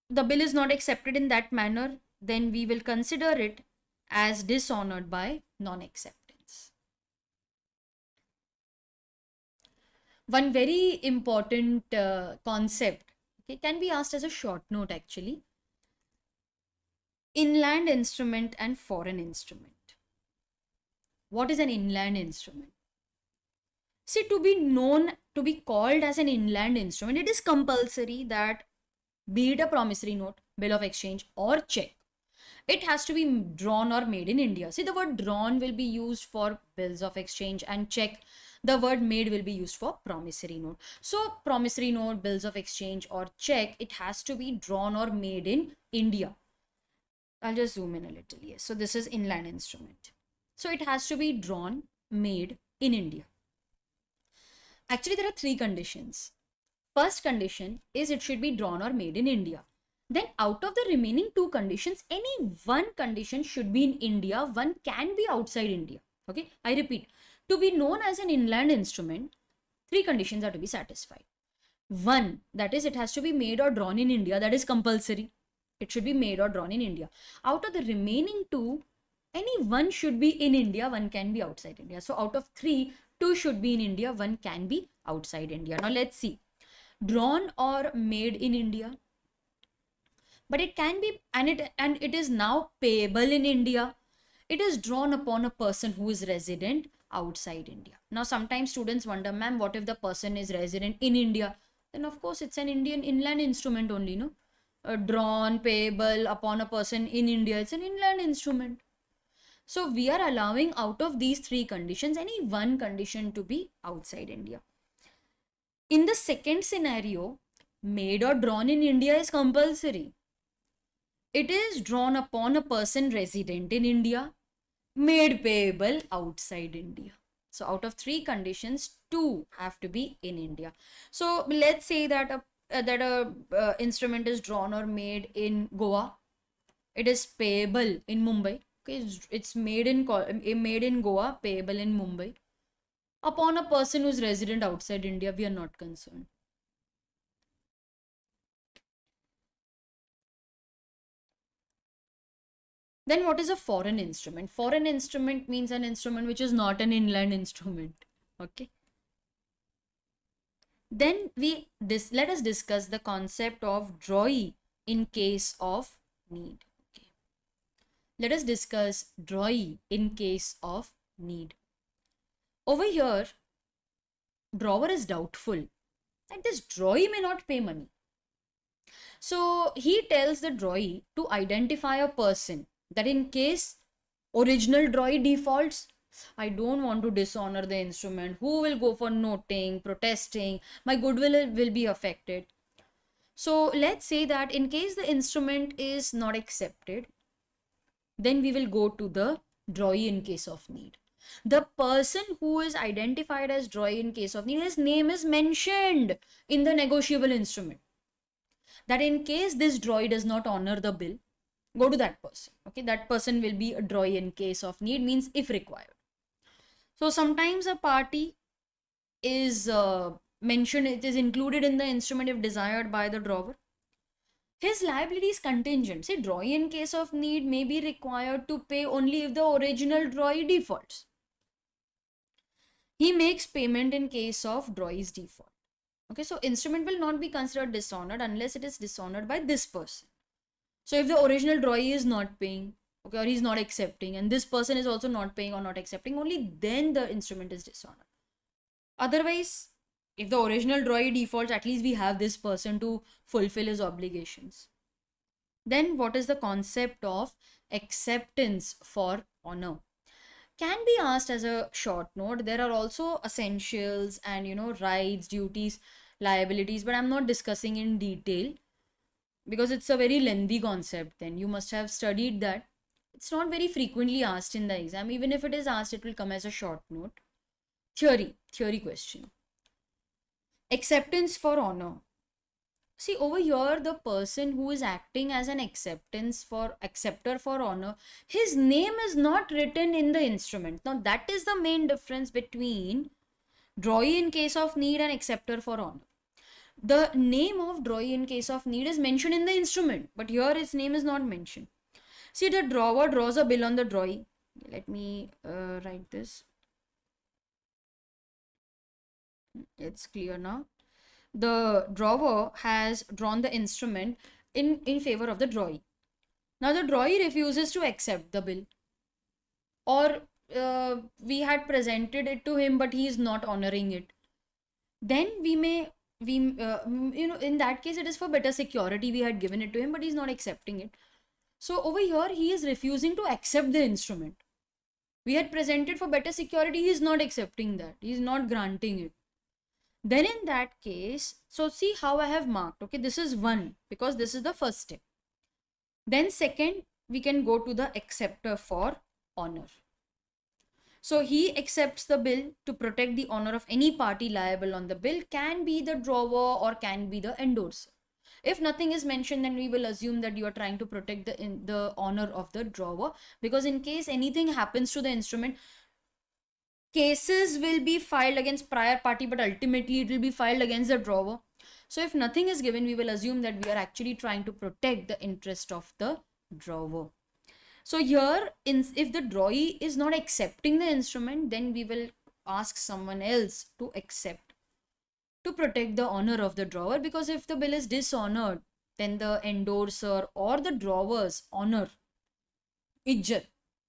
the bill is not accepted in that manner, then we will consider it as dishonored by non-acceptance. One very important concept, okay, can be asked as a short note actually. Inland instrument and foreign instrument. What is an inland instrument? See, to be called as an inland instrument, it is compulsory that be it a promissory note, bill of exchange, or check, it has to be drawn or made in India. See, the word drawn will be used for bills of exchange, and check, the word made will be used for promissory note. So promissory note, bills of exchange, or check, it has to be drawn or made in India. I'll just zoom in a little. Yes, so this is inland instrument. So it has to be drawn, made in India. Actually, there are three conditions. First condition is it should be drawn or made in India. Then out of the remaining two conditions, any one condition should be in India, one can be outside India. Okay, I repeat, to be known as an inland instrument, three conditions are to be satisfied. One, that is, it has to be made or drawn in India, that is compulsory. It should be made or drawn in India. Out of the remaining two, any one should be in India, one can be outside India. So out of three, two should be in India, one can be outside India. Now let's see. Drawn or made in India, but it can be, and it is now payable in India. It is drawn upon a person who is resident outside India. Now sometimes students wonder, ma'am, what if the person is resident in India? Then of course it's an Indian inland instrument only, no? Drawn, payable upon a person in India, it's an inland instrument. So we are allowing out of these three conditions any one condition to be outside India. In the second scenario, made or drawn in India is compulsory. It is drawn upon a person resident in India, made payable outside India. So out of three conditions, two have to be in India. So let's say that a instrument is drawn or made in Goa. It is payable in Mumbai. Okay, it's made in Goa, payable in Mumbai. Upon a person who's resident outside India, we are not concerned. Then what is a foreign instrument? Foreign instrument means an instrument which is not an inland instrument. Okay. Then let us discuss the concept of drawee in case of need. Okay. Let us discuss drawee in case of need. Over here, drawer is doubtful that this drawee may not pay money. So he tells the drawee to identify a person that in case original drawee defaults, I don't want to dishonor the instrument. Who will go for noting, protesting? My goodwill will be affected. So let's say that in case the instrument is not accepted, then we will go to the drawee in case of need. The person who is identified as drawee in case of need, his name is mentioned in the negotiable instrument. That in case this drawee does not honor the bill, go to that person. Okay, that person will be a drawee in case of need, means if required. So sometimes a party is mentioned, it is included in the instrument if desired by the drawer. His liability is contingent. Say, drawee in case of need may be required to pay only if the original drawee defaults. He makes payment in case of drawee's default. Okay, so instrument will not be considered dishonored unless it is dishonored by this person. So if the original drawee is not paying, okay, or he's not accepting, and this person is also not paying or not accepting, only then the instrument is dishonored. Otherwise, if the original drawee defaults, at least we have this person to fulfill his obligations. Then what is the concept of acceptance for honor? Can be asked as a short note. There are also essentials and rights, duties, liabilities, but I'm not discussing in detail because it's a very lengthy concept. Then you must have studied that. It's not very frequently asked in the exam. Even if it is asked, it will come as a short note. Theory question. Acceptance for honor. See, over here, the person who is acting as an acceptor for honor, his name is not written in the instrument. Now, that is the main difference between drawee in case of need and acceptor for honor. The name of drawee in case of need is mentioned in the instrument, but here its name is not mentioned. See, the drawer draws a bill on the drawee. Let me write this. It's clear now. The drawer has drawn the instrument in favor of the drawee. Now the drawee refuses to accept the bill, or we had presented it to him but he is not honoring it. Then in that case it is for better security, we had given it to him but he's not accepting it. So over here he is refusing to accept the instrument. We had presented for better security, he is not accepting that, he is not granting it. Then in that case, so see how I have marked. Okay, this is one because this is the first step. Then second, we can go to the acceptor for honor. So he accepts the bill to protect the honor of any party liable on the bill, can be the drawer or can be the endorser. If nothing is mentioned, then we will assume that you are trying to protect the honor of the drawer, because in case anything happens to the instrument, cases will be filed against prior party, but ultimately it will be filed against the drawer. So if nothing is given, we will assume that we are actually trying to protect the interest of the drawer. So here, if the drawee is not accepting the instrument, then we will ask someone else to accept to protect the honor of the drawer, because if the bill is dishonored, then the endorser or the drawer's honor, ijjat,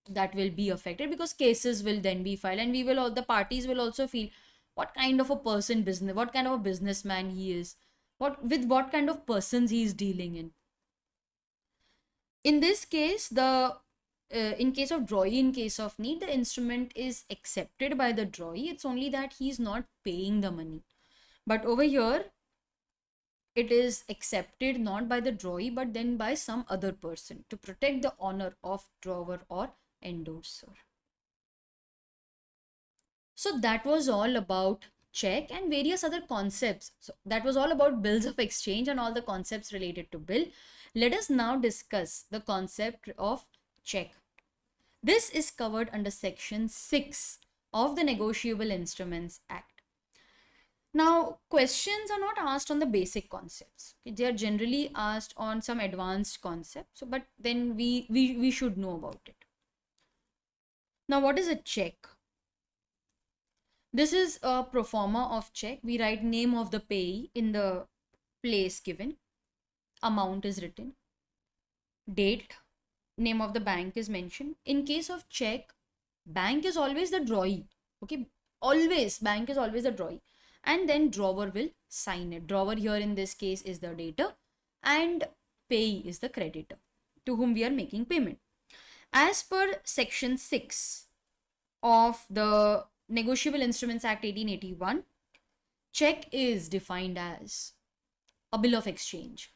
that will be affected, because cases will then be filed, and we will all the parties will also feel what kind of a person business, what kind of a businessman he is, what kind of persons he is dealing in this case. The in case of drawee in case of need, the instrument is accepted by the drawee, it's only that he is not paying the money. But over here it is accepted not by the drawee but then by some other person to protect the honor of drawer or endorser. So that was all about check and various other concepts. So that was all about bills of exchange and all the concepts related to bill. Let us now discuss the concept of check. This is covered under section 6 of the Negotiable Instruments Act. Now, questions are not asked on the basic concepts. Okay? They are generally asked on some advanced concepts. So, but then we should know about it. Now, what is a check? This is a pro forma of check. We write name of the payee in the place given. Amount is written. Date, name of the bank is mentioned. In case of check, bank is always the drawee. Okay, always bank is always the drawee, and then drawer will sign it. Drawer here in this case is the debtor, and payee is the creditor to whom we are making payment. As per section 6 of the Negotiable Instruments Act 1881, check is defined as a bill of exchange.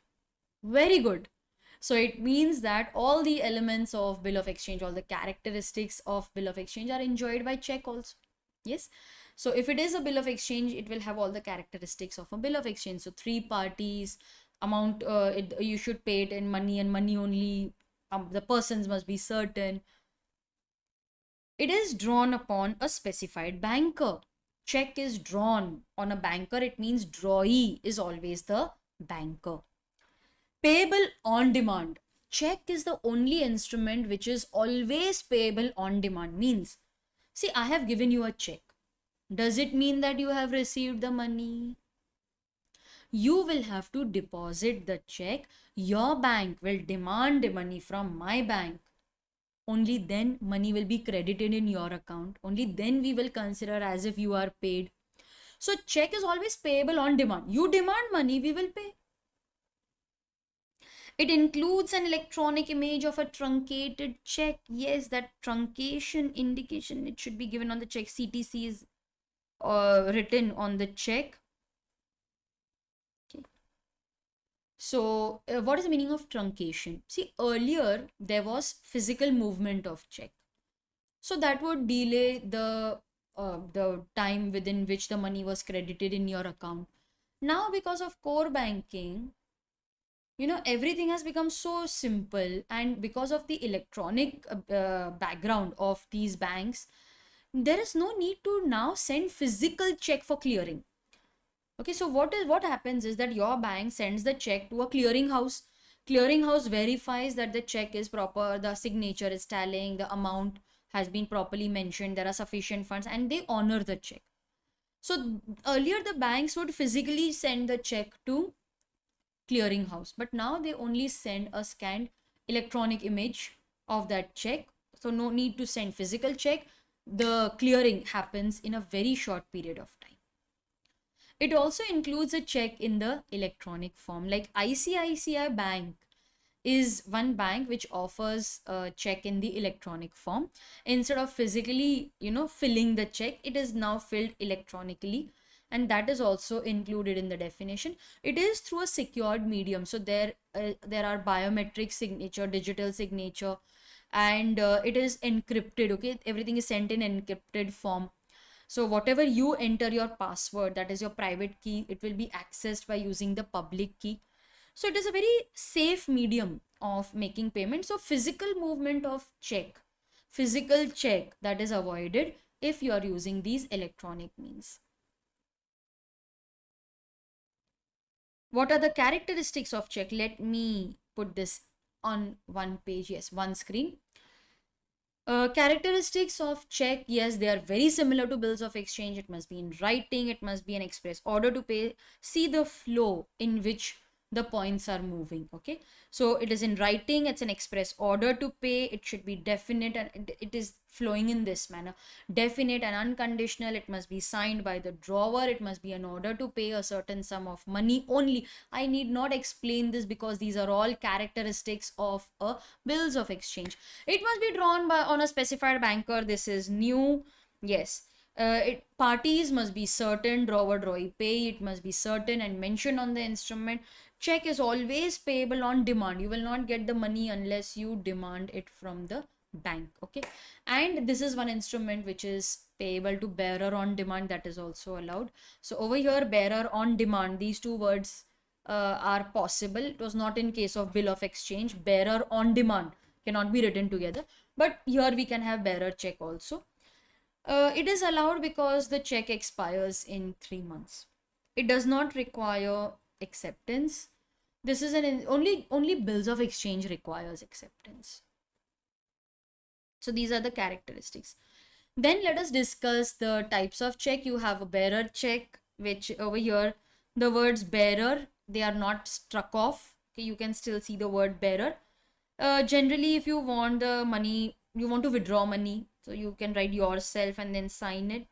Very good. So it means that all the elements of bill of exchange, all the characteristics of bill of exchange are enjoyed by check also. Yes. So if it is a bill of exchange, it will have all the characteristics of a bill of exchange. So three parties, amount, you should pay it in money and money only. The persons must be certain. It is drawn upon a specified banker. Check is drawn on a banker. It means drawee is always the banker. Payable on demand. Check is the only instrument which is always payable on demand. Means, see, I have given you a check. Does it mean that you have received the money? You will have to deposit the check. Your bank will demand the money from my bank. Only then money will be credited in your account. Only then we will consider as if you are paid. So check is always payable on demand. You demand money, we will pay. It includes an electronic image of a truncated check. Yes, that truncation indication, it should be given on the check. CTC is written on the check. Okay. So, what is the meaning of truncation? See, earlier there was physical movement of check. So that would delay the time within which the money was credited in your account. Now, because of core banking, everything has become so simple, and because of the electronic background of these banks, there is no need to now send physical check for clearing. Okay, so what happens is that your bank sends the check to a clearing house. Clearing house verifies that the check is proper, the signature is tallying, the amount has been properly mentioned, there are sufficient funds, and they honor the check. So earlier the banks would physically send the check to clearing house, but now they only send a scanned electronic image of that check. So no need to send physical check. The clearing happens in a very short period of time. It also includes a check in the electronic form. Like ICICI Bank is one bank which offers a check in the electronic form. Instead of physically, filling the check, it is now filled electronically, and that is also included in the definition. It is through a secured medium. So there are biometric signature, digital signature, and it is encrypted. Okay, everything is sent in encrypted form. So whatever you enter your password, that is your private key, it will be accessed by using the public key. So it is a very safe medium of making payment. So physical movement of check, physical check, that is avoided if you are using these electronic means. What are the characteristics of check? Let me put this on one page. Yes, one screen. Characteristics of check, yes, they are very similar to bills of exchange. It must be in writing, it must be an express order to pay. See the flow in which the points are moving. Okay, so it is in writing, it's an express order to pay, it should be definite, and it is flowing in this manner: definite and unconditional. It must be signed by the drawer, it must be an order to pay a certain sum of money only. I need not explain this because these are all characteristics of a bills of exchange. It must be drawn by on a specified banker. This is new. Yes. Parties must be certain, drawer, drawee, pay, it must be certain and mentioned on the instrument. Check is always payable on demand. You will not get the money unless you demand it from the bank. Okay, and this is one instrument which is payable to bearer on demand, that is also allowed. So over here, bearer on demand, these two words are possible. It was not in case of bill of exchange. Bearer on demand cannot be written together, but here we can have bearer check also. It is allowed because the check expires in 3 months. It does not require acceptance. This is only bills of exchange requires acceptance. So these are the characteristics. Then let us discuss the types of check. You have a bearer check, which over here the words bearer, they are not struck off. Okay, you can still see the word bearer. Generally, if you want the money, you want to withdraw money, so you can write yourself and then sign it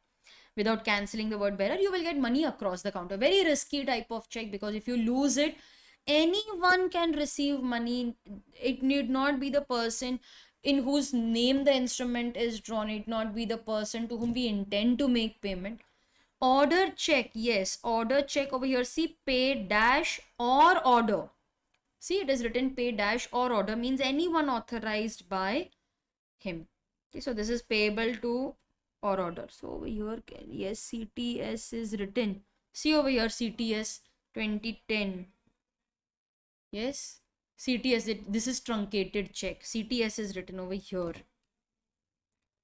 without cancelling the word bearer. You will get money across the counter. Very risky type of check, because if you lose it, anyone can receive money. It need not be the person in whose name the instrument is drawn. It not be the person to whom we intend to make payment. Order check, yes, order check over here. See, pay dash or order. See, it is written pay dash or order, means anyone authorized by him. Okay, so this is payable to or order. So over here, yes, CTS is written. See over here, CTS 2010. Yes, CTS, this is truncated check. CTS is written over here.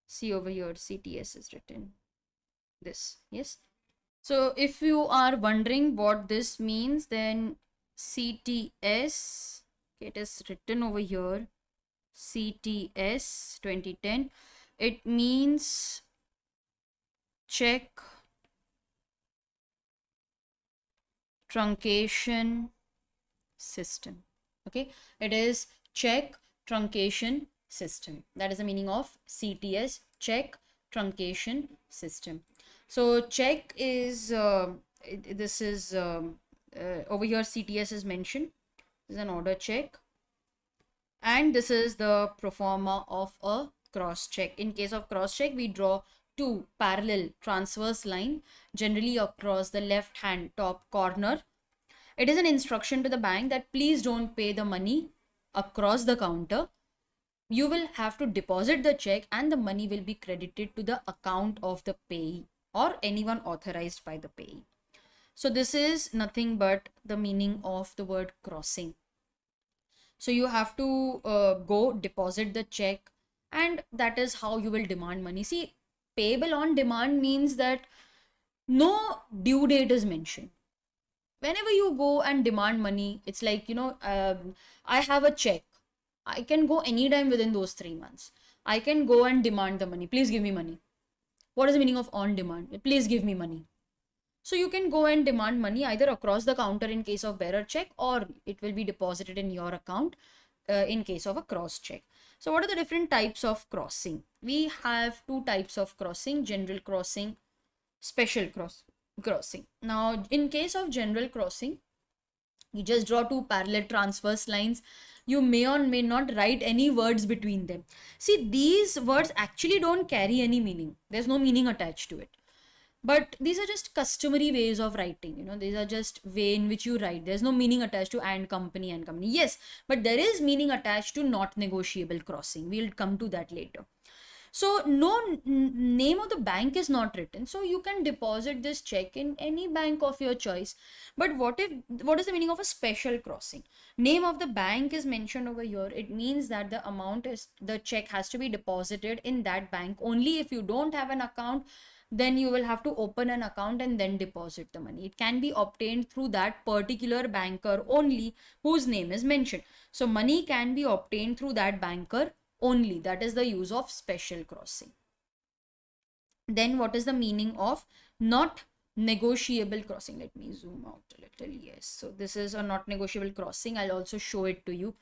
See over here, CTS is written. This, yes. So if you are wondering what this means, then CTS, it is written over here, CTS 2010. It means check truncation system. Okay, it is check truncation system. That is the meaning of CTS, check truncation system. So check is this is over here, CTS is mentioned. This is an order check, and this is the pro forma of a cross check. In case of cross check, we draw two parallel transverse line, generally across the left hand top corner. It is an instruction to the bank that please don't pay the money across the counter. You will have to deposit the check and the money will be credited to the account of the payee or anyone authorized by the payee. So this is nothing but the meaning of the word crossing. So you have to go deposit the check, and that is how you will demand money. See, payable on demand means that no due date is mentioned. Whenever you go and demand money, it's like, I have a check. I can go anytime within those 3 months. I can go and demand the money. Please give me money. What is the meaning of on demand? Please give me money. So you can go and demand money either across the counter in case of bearer check, or it will be deposited in your account in case of a cross check. So what are the different types of crossing? We have two types of crossing: general crossing, special crossing. Now, in case of general crossing, you just draw two parallel transverse lines. You may or may not write any words between them. See, these words actually don't carry any meaning. There's no meaning attached to it. But these are just customary ways of writing. These are just way in which you write. There's no meaning attached to and company. Yes, but there is meaning attached to not negotiable crossing. We'll come to that later. So no name of the bank is not written. So you can deposit this check in any bank of your choice. But what is the meaning of a special crossing? Name of the bank is mentioned over here. It means that the check has to be deposited in that bank. Only if you don't have an account, then you will have to open an account and then deposit the money. It can be obtained through that particular banker only whose name is mentioned. So money can be obtained through that banker only. That is the use of special crossing. Then what is the meaning of not negotiable crossing? Let me zoom out a little. Yes, so this is a not negotiable crossing. I'll also show it to you.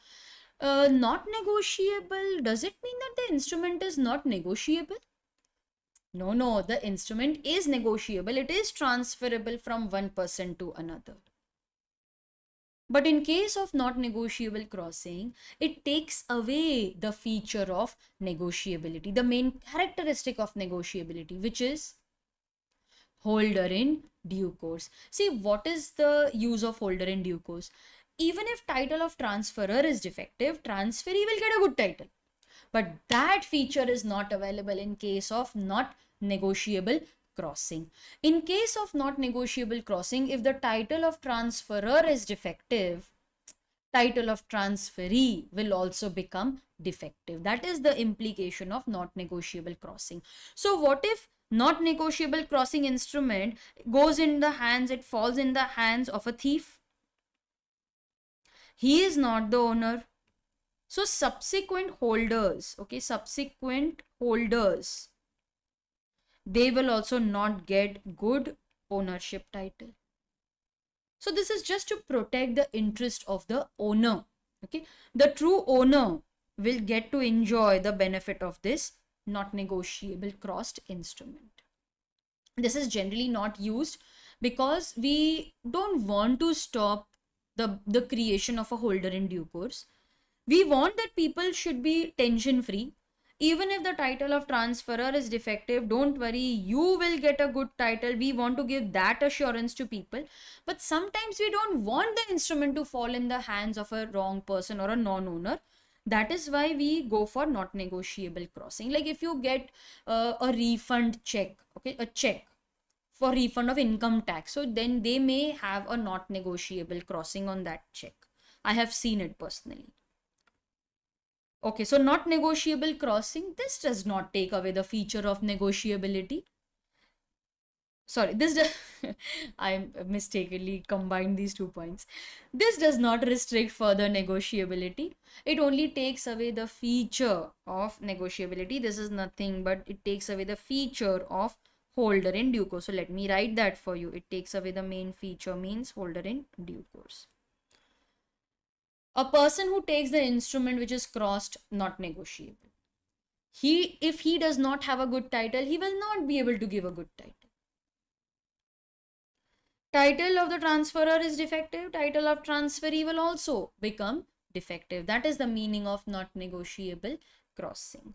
Not negotiable, does it mean that the instrument is not negotiable? No, the instrument is negotiable. It is transferable from one person to another. But in case of not negotiable crossing, it takes away the feature of negotiability, the main characteristic of negotiability, which is holder in due course. See, what is the use of holder in due course? Even if title of transferor is defective, transferee will get a good title. But that feature is not available in case of not negotiable crossing. In case of not negotiable crossing, if the title of transferor is defective, title of transferee will also become defective. That is the implication of not negotiable crossing. So what if not negotiable crossing instrument goes in the hands, it falls in the hands of a thief? He is not the owner. So subsequent holders, okay, subsequent holders, they will also not get good ownership title. So this is just to protect the interest of the owner. Okay, the true owner will get to enjoy the benefit of this not negotiable crossed instrument. This is generally not used because we don't want to stop the creation of a holder in due course. We want that people should be tension free. Even if the title of transferor is defective, don't worry, you will get a good title. We want to give that assurance to people. But sometimes we don't want the instrument to fall in the hands of a wrong person or a non-owner. That is why we go for not negotiable crossing. Like if you get a refund check, okay, a check for refund of income tax, so then they may have a not negotiable crossing on that check. I have seen it personally. Okay, so not negotiable crossing, this does not take away the feature of negotiability. Sorry, this does, I mistakenly combined these 2 points. This does not restrict further negotiability. It only takes away the feature of negotiability. This is nothing but it takes away the feature of holder in due course. So let me write that for you. It takes away the main feature, means holder in due course. A person who takes the instrument which is crossed, not negotiable. If he does not have a good title, he will not be able to give a good title. Title of the transferor is defective, title of transferee will also become defective. That is the meaning of not negotiable crossing.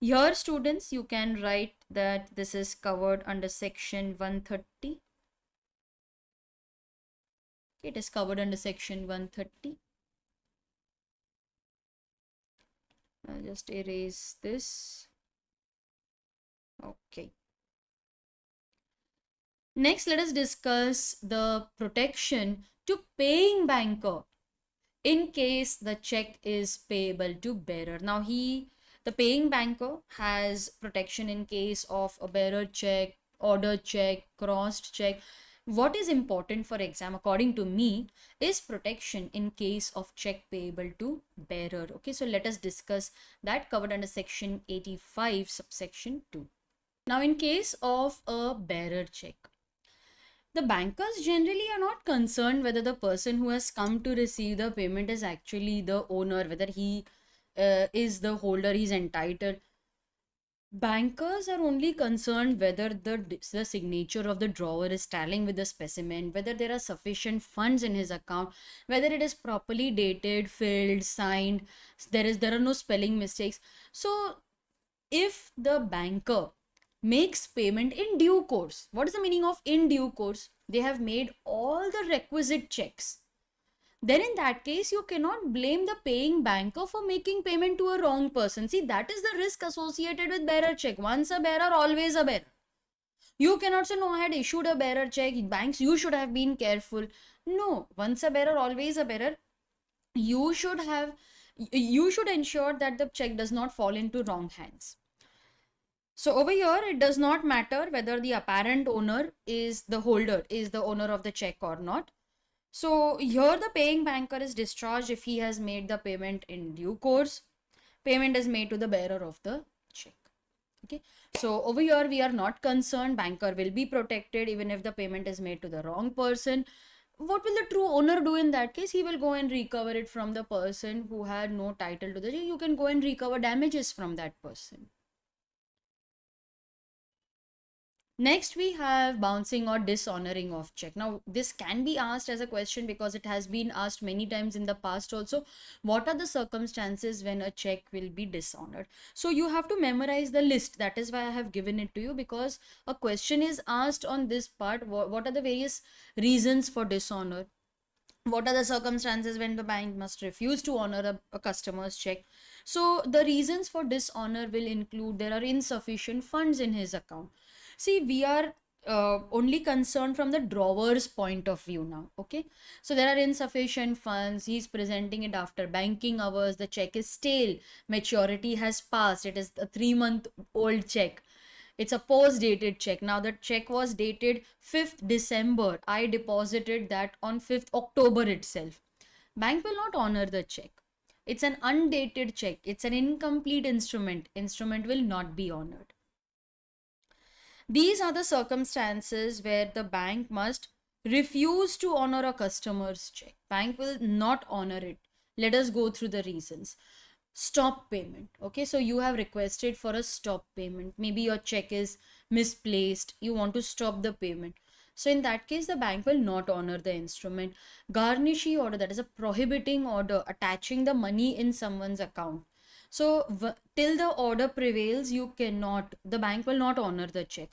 Here, students, you can write that this is covered under section 130. It is covered under section 130. I'll just erase this. Okay. Next, let us discuss the protection to paying banker in case the check is payable to bearer. Now, the paying banker has protection in case of a bearer check, order check, crossed check. What is important for exam, according to me, is protection in case of check payable to bearer. Okay, so let us discuss that, covered under section 85, subsection 2. Now, in case of a bearer check, the bankers generally are not concerned whether the person who has come to receive the payment is actually the owner, whether he is the holder, he's entitled. Bankers are only concerned whether the signature of the drawer is tallying with the specimen, whether there are sufficient funds in his account, whether it is properly dated, filled, signed, there are no spelling mistakes. So if the banker makes payment in due course, what is the meaning of in due course? They have made all the requisite checks. Then in that case, you cannot blame the paying banker for making payment to a wrong person. See, that is the risk associated with bearer check. Once a bearer, always a bearer. You cannot say, no, I had issued a bearer check. Banks, you should have been careful. No, once a bearer, always a bearer. You should ensure that the check does not fall into wrong hands. So over here, it does not matter whether the apparent owner is the holder, is the owner of the check or not. So here the paying banker is discharged if he has made the payment in due course. Payment is made to the bearer of the check. Okay. So over here we are not concerned. Banker will be protected even if the payment is made to the wrong person. What will the true owner do in that case? He will go and recover it from the person who had no title to the check. You can go and recover damages from that person. Next, we have bouncing or dishonoring of check. Now, this can be asked as a question because it has been asked many times in the past also. What are the circumstances when a check will be dishonored? So, you have to memorize the list. That is why I have given it to you, because a question is asked on this part. What are the various reasons for dishonor? What are the circumstances when the bank must refuse to honor a customer's check? So the reasons for dishonor will include there are insufficient funds in his account. See, we are only concerned from the drawer's point of view now. Okay, so there are insufficient funds. He's presenting it after banking hours. The check is stale. Maturity has passed. It is a 3-month old check. It's a post dated check. Now, the check was dated 5th December. I deposited that on 5th October itself. Bank will not honor the check. It's an undated check. It's an incomplete instrument. Instrument will not be honored. These are the circumstances where the bank must refuse to honor a customer's check. Bank will not honor it. Let us go through the reasons. Stop payment. Okay, so you have requested for a stop payment. Maybe your check is misplaced. You want to stop the payment. So in that case, the bank will not honor the instrument. Garnishee order, that is a prohibiting order attaching the money in someone's account. So till the order prevails, the bank will not honor the check.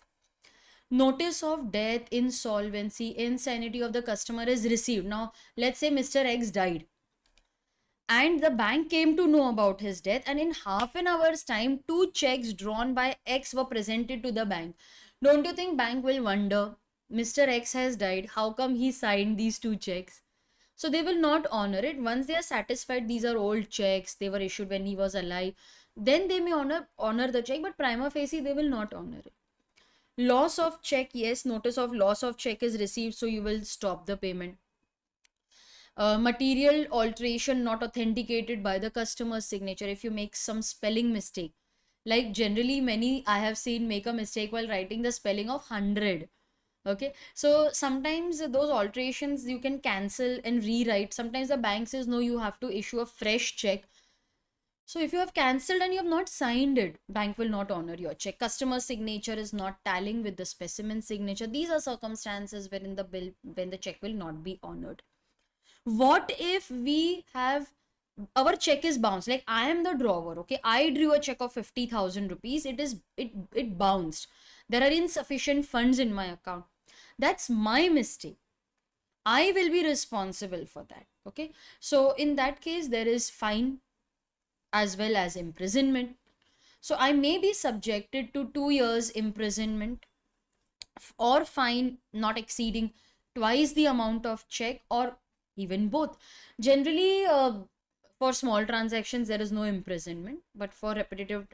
Notice of death, insolvency, insanity of the customer is received. Now, let's say Mr. X died and the bank came to know about his death, and in half an hour's time, 2 checks drawn by X were presented to the bank. Don't you think bank will wonder, Mr. X has died, how come he signed these 2 checks? So they will not honor it. Once they are satisfied these are old checks, they were issued when he was alive, then they may honor the check, but prima facie they will not honor it. Loss of check, yes, notice of loss of check is received, so you will stop the payment. Material alteration not authenticated by the customer's signature. If you make some spelling mistake, like generally many I have seen make a mistake while writing the spelling of 100. Okay, so sometimes those alterations you can cancel and rewrite. Sometimes the bank says no, you have to issue a fresh check. So if you have cancelled and you have not signed it, bank will not honor your check. Customer signature is not tallying with the specimen signature. These are circumstances wherein the bill, when the check will not be honored. What if we have our check is bounced? Like I am the drawer, okay? I drew a check of 50,000 rupees. It bounced. There are insufficient funds in my account. That's my mistake. I will be responsible for that. Okay. So in that case, there is fine as well as imprisonment. So I may be subjected to 2 years imprisonment or fine not exceeding twice the amount of check, or even both. Generally, for small transactions, there is no imprisonment, but for repetitive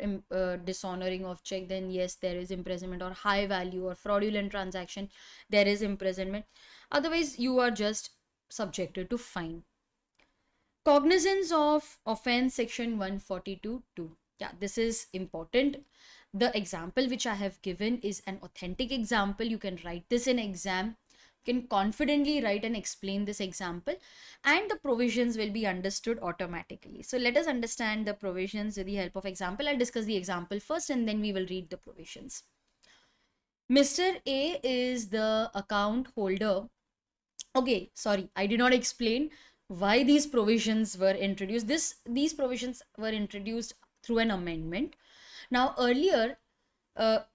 dishonoring of check, then yes, there is imprisonment, or high value or fraudulent transaction, there is imprisonment. Otherwise, you are just subjected to fine. Cognizance of offense section 142(2). Yeah, this is important. The example which I have given is an authentic example. You can write this in exam. You can confidently write and explain this example, and the provisions will be understood automatically. So let us understand the provisions with the help of example. I'll discuss the example first and then we will read the provisions. Mr. A is the account holder. Okay, sorry, I did not explain why these provisions were introduced. These provisions were introduced through an amendment. Now earlier,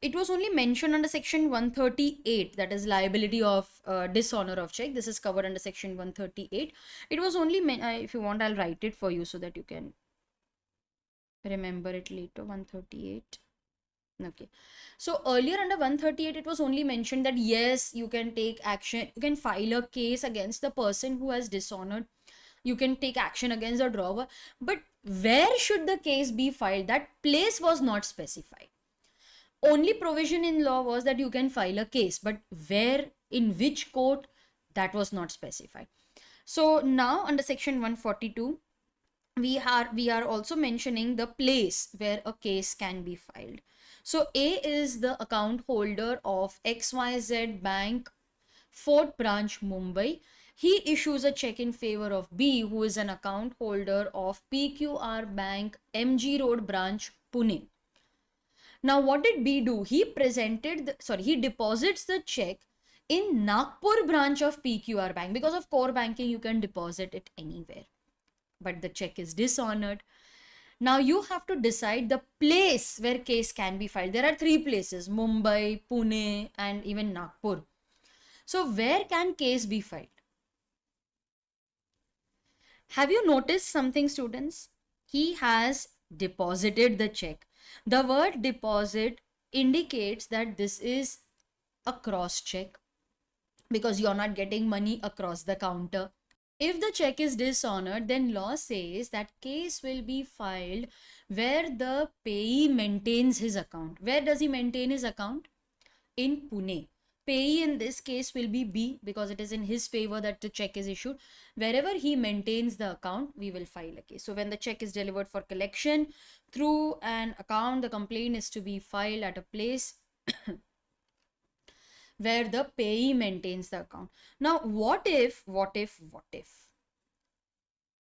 it was only mentioned under section 138, that is liability of dishonor of check. This is covered under section 138. It was only if you want, I'll write it for you so that you can remember it later. 138. Okay, so earlier under 138 it was only mentioned that yes, you can take action, you can file a case against the person who has dishonored, you can take action against the drawer, but where should the case be filed, that place was not specified. Only provision in law was that you can file a case, but where, in which court, that was not specified. So now under section 142 we are also mentioning the place where a case can be filed. So A is the account holder of XYZ Bank, Fort Branch, Mumbai. He issues a check in favor of B, who is an account holder of PQR Bank, MG Road Branch, Pune. Now, what did B do? He he deposits the check in Nagpur branch of PQR Bank. Because of core banking, you can deposit it anywhere. But the check is dishonored. Now you have to decide the place where case can be filed. There are 3 places: Mumbai, Pune, and even Nagpur. So where can case be filed? Have you noticed something, students? He has deposited the check. The word deposit indicates that this is a cross check because you're not getting money across the counter. If the check is dishonored, then law says that case will be filed where the payee maintains his account. Where does he maintain his account? In Pune. Payee in this case will be B because it is in his favor that the check is issued. Wherever he maintains the account, we will file a case. So when the check is delivered for collection through an account, the complaint is to be filed at a place where the payee maintains the account. Now, what if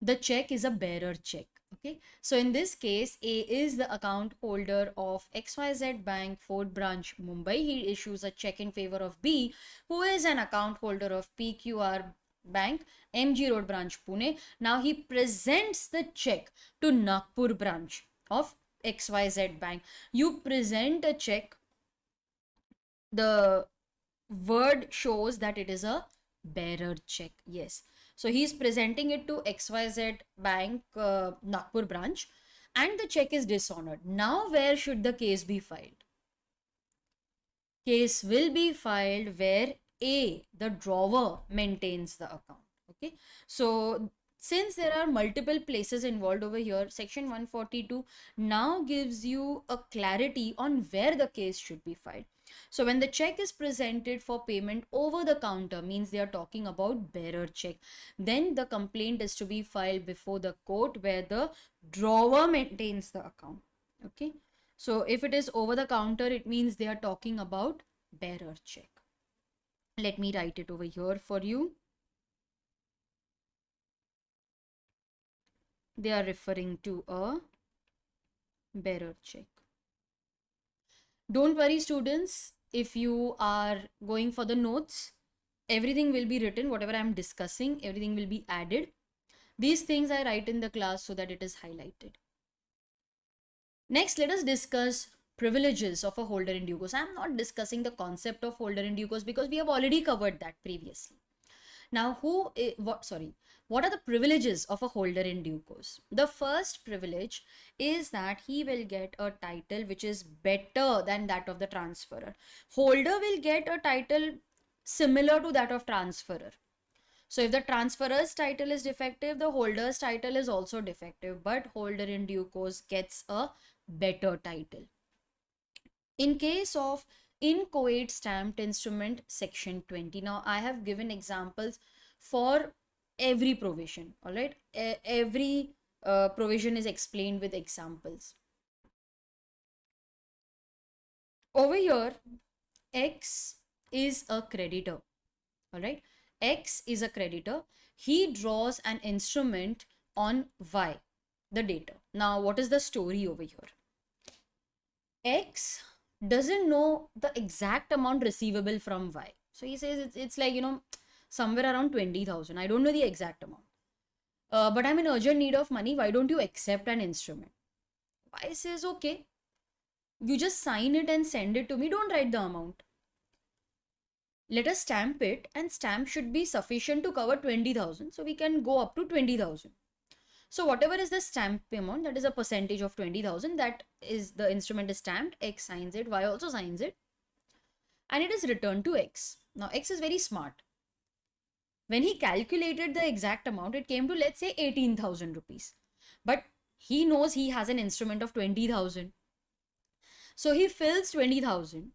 the check is a bearer check? Okay, so in this case, A is the account holder of XYZ Bank, Fort Branch, Mumbai. He issues a check in favor of B, who is an account holder of PQR Bank, MG Road Branch, Pune. Now he presents the check to Nagpur branch of XYZ Bank. You present a check, the word shows that it is a bearer check. Yes. So he's presenting it to XYZ Bank, Nagpur branch, and the check is dishonored. Now, where should the case be filed? Case will be filed where A, the drawer, maintains the account. Okay. So since there are multiple places involved over here, section 142 now gives you a clarity on where the case should be filed. So when the check is presented for payment over the counter, means they are talking about bearer check, then the complaint is to be filed before the court where the drawer maintains the account. Okay. So if it is over the counter, it means they are talking about bearer check. Let me write it over here for you. They are referring to a bearer check. Don't worry, students, if you are going for the notes, everything will be written. Whatever I am discussing, everything will be added. These things I write in the class so that it is highlighted. Next, let us discuss privileges of a holder in due course. I am not discussing the concept of holder in due course because we have already covered that previously. Now, what are the privileges of a holder in due course? The first privilege is that he will get a title which is better than that of the transferor. Holder will get a title similar to that of transferor. So if the transferor's title is defective, the holder's title is also defective, but holder in due course gets a better title. In case of inchoate stamped instrument, section 20. Now I have given examples for every provision. All right, every provision is explained with examples. Over here, X is a creditor. All right, X is a creditor. He draws an instrument on Y, the debtor. Now what is the story over here? X doesn't know the exact amount receivable from Y. So he says it's like, somewhere around 20,000. I don't know the exact amount. But I'm in urgent need of money. Why don't you accept an instrument? Y says, okay, you just sign it and send it to me. Don't write the amount. Let us stamp it, and stamp should be sufficient to cover 20,000. So we can go up to 20,000. So whatever is the stamp amount, that is a percentage of 20,000, that is the instrument is stamped, X signs it, Y also signs it, and it is returned to X. Now X is very smart. When he calculated the exact amount, it came to, let's say, 18,000 rupees. But he knows he has an instrument of 20,000. So he fills 20,000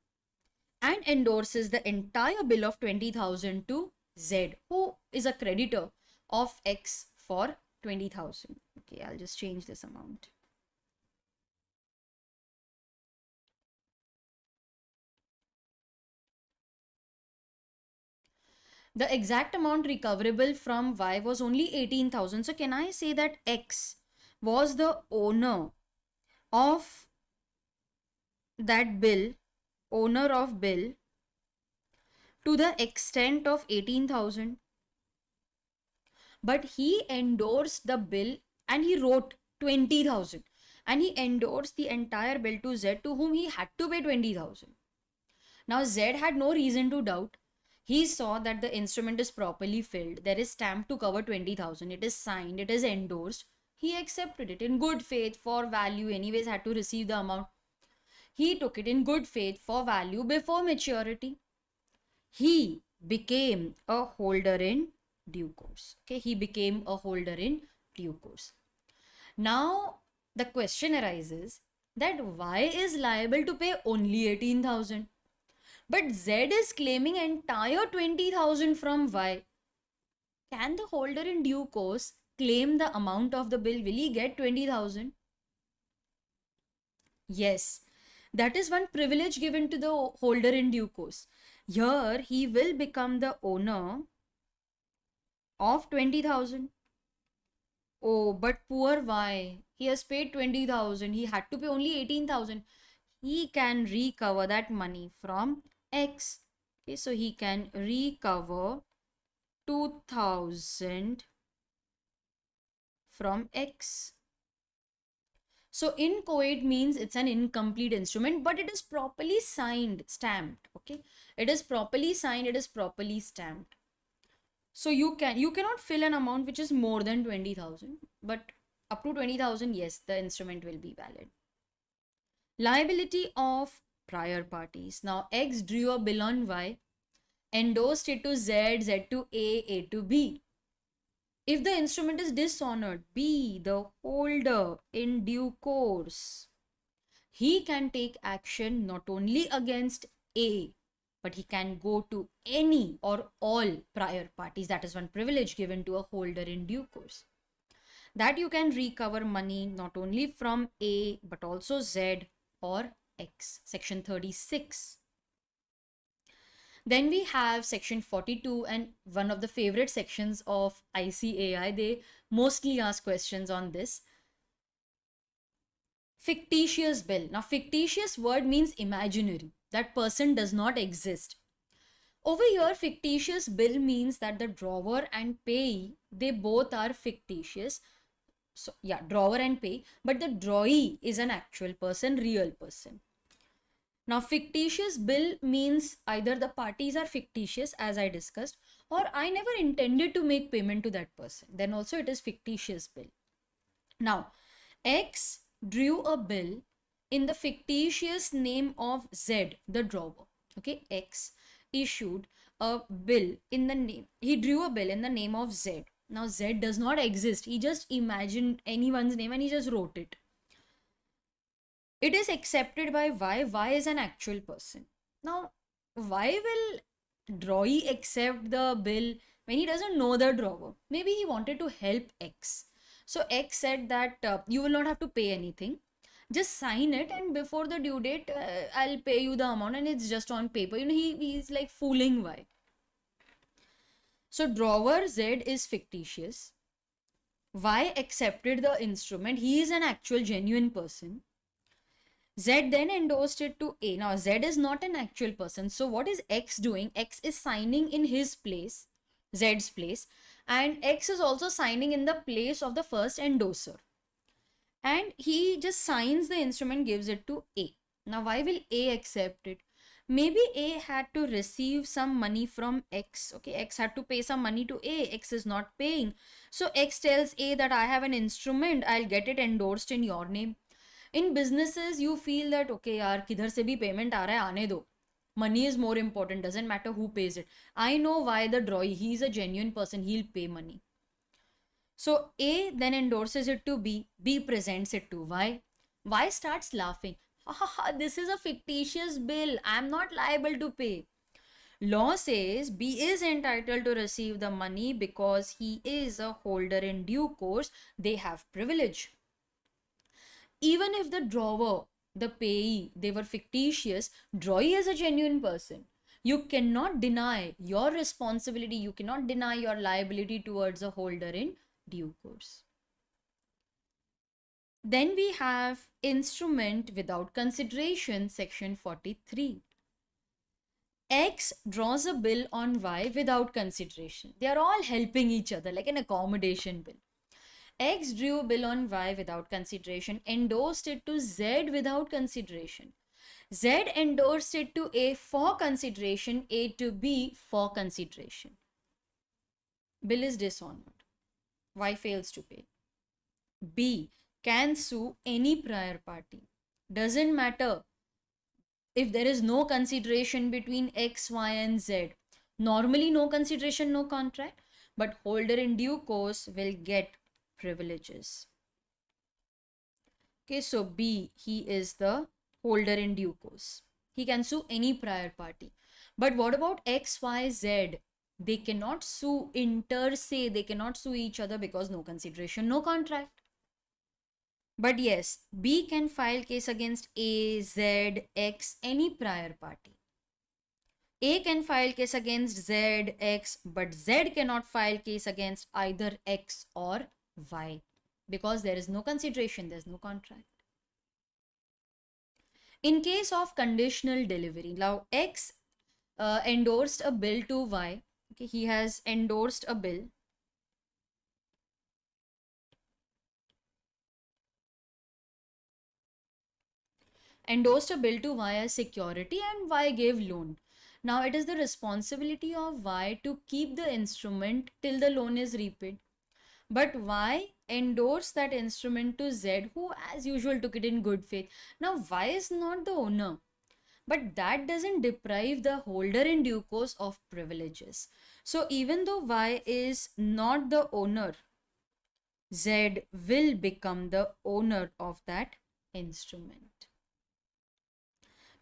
and endorses the entire bill of 20,000 to Z, who is a creditor of X for 20,000. Okay, I'll just change this amount. The exact amount recoverable from Y was only 18,000. So can I say that X was the owner of that bill, owner of bill, to the extent of 18,000? But he endorsed the bill and he wrote 20,000, and he endorsed the entire bill to Z, to whom he had to pay 20,000. Now Z had no reason to doubt. He saw that the instrument is properly filled. There is stamp to cover 20,000. It is signed. It is endorsed. He accepted it in good faith for value, anyways, had to receive the amount. He took it in good faith for value before maturity. He became a holder in due course. Okay, he became a holder in due course. Now, the question arises that Y is liable to pay only 18,000, but Z is claiming entire 20,000 from Y. Can the holder in due course claim the amount of the bill? Will he get 20,000? Yes, that is one privilege given to the holder in due course. Here, he will become the owner of 20,000. Oh, but poor Y. He has paid 20,000. He had to pay only 18,000. He can recover that money from X. Okay, so he can recover 2,000 from X. So inchoate means it's an incomplete instrument, but it is properly signed, stamped. Okay, it is properly signed, it is properly stamped. So you cannot fill an amount which is more than 20,000, but up to 20,000, yes, the instrument will be valid. Liability of prior parties. Now X drew a bill on Y, endorsed it to Z, Z to A to B. If the instrument is dishonored, B, the holder in due course, he can take action not only against A, but he can go to any or all prior parties. That is one privilege given to a holder in due course. That you can recover money not only from A, but also Z or X. Section 36. Then we have section 42, and one of the favorite sections of ICAI. They mostly ask questions on this. Fictitious bill. Now, fictitious word means imaginary. That person does not exist. Over here, fictitious bill means that the drawer and payee, they both are fictitious. So, yeah, drawer and pay, but the drawee is an actual person, real person. Now, fictitious bill means either the parties are fictitious, as I discussed, or I never intended to make payment to that person. Then also it is fictitious bill. Now, X drew a bill in the fictitious name of Z, the drawer. Okay, X issued a bill in the name, he drew a bill in the name of Z. Now, Z does not exist. He just imagined anyone's name and he just wrote it. It is accepted by Y. Y is an actual person. Now, why will drawee accept the bill when he doesn't know the drawer? Maybe he wanted to help X. So X said that you will not have to pay anything. Just sign it, and before the due date, I'll pay you the amount, and it's just on paper. You know, he's like fooling Y. So drawer Z is fictitious. Y accepted the instrument. He is an actual genuine person. Z then endorsed it to A. Now, Z is not an actual person. So, what is X doing? X is signing in his place, Z's place, and X is also signing in the place of the first endorser. And he just signs the instrument, gives it to A. Now, why will A accept it? Maybe A had to receive some money from X. Okay, X had to pay some money to A. X is not paying. So, X tells A that I have an instrument, I'll get it endorsed in your name. In businesses, you feel that okay यार किधर से भी payment आ रहा है आने दो. Money is more important, doesn't matter who pays it. I know why the drawee, he's a genuine person, he'll pay money. So A then endorses it to B, B presents it to Y. Y starts laughing. Ha ha ha, this is a fictitious bill, I'm not liable to pay. Law says B is entitled to receive the money because he is a holder in due course, they have privilege. Even if the drawer, the payee, they were fictitious, drawee is a genuine person. You cannot deny your responsibility, you cannot deny your liability towards a holder in due course. Then we have instrument without consideration, section 43. X draws a bill on Y without consideration. They are all helping each other like an accommodation bill. X drew a bill on Y without consideration, endorsed it to Z without consideration. Z endorsed it to A for consideration, A to B for consideration. Bill is dishonored. Y fails to pay. B can sue any prior party. Doesn't matter if there is no consideration between X, Y, and Z. Normally, no consideration, no contract, but holder in due course will get privileges. Okay, so B, he is the holder in due course. He can sue any prior party. But what about X, Y, Z? They cannot sue inter se, they cannot sue each other because no consideration, no contract. But yes, B can file case against A, Z, X, any prior party. A can file case against Z, X, but Z cannot file case against either X or Y because there is no consideration, there is no contract. In case of conditional delivery, now X endorsed a bill to Y. Okay, he has endorsed a bill. Endorsed a bill to Y as security and Y gave loan. Now it is the responsibility of Y to keep the instrument till the loan is repaid. But Y endorsed that instrument to Z, who as usual took it in good faith. Now Y is not the owner, but that doesn't deprive the holder in due course of privileges. So even though Y is not the owner, Z will become the owner of that instrument.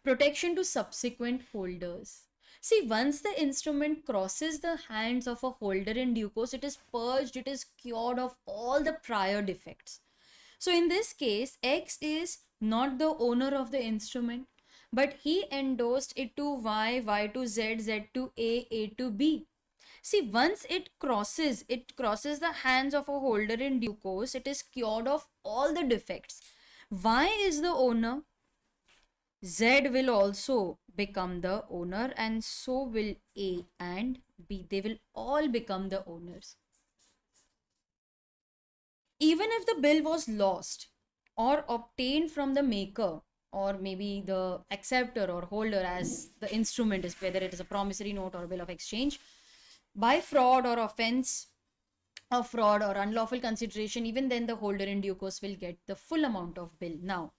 Protection to subsequent holders. See, once the instrument crosses the hands of a holder in due course, it is purged, it is cured of all the prior defects. So, in this case, X is not the owner of the instrument, but he endorsed it to Y, Y to Z, Z to A to B. See, once it crosses the hands of a holder in due course, it is cured of all the defects. Y is the owner, Z will also become the owner, and so will A and B. They will all become the owners. Even if the bill was lost or obtained from the maker or maybe the acceptor or holder, as the instrument is, whether it is a promissory note or a bill of exchange, by fraud or offense of fraud or unlawful consideration, even then the holder in due course will get the full amount of bill. Now,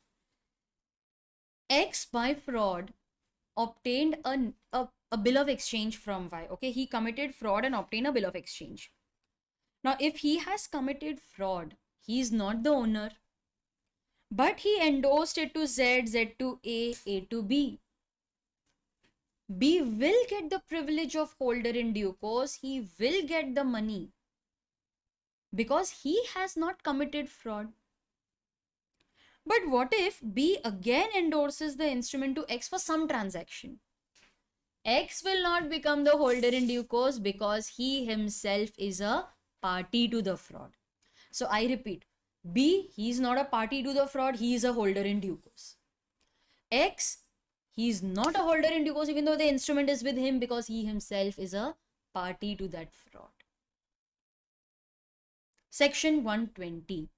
X by fraud obtained a bill of exchange from Y. Okay, he committed fraud and obtained a bill of exchange. Now, if he has committed fraud, he is not the owner, but he endorsed it to Z, Z to A to B. B will get the privilege of holder in due course. He will get the money because he has not committed fraud. But what if B again endorses the instrument to X for some transaction? X will not become the holder in due course because he himself is a party to the fraud. So I repeat, B, he is not a party to the fraud, he is a holder in due course. X, he is not a holder in due course even though the instrument is with him because he himself is a party to that fraud. Section 120.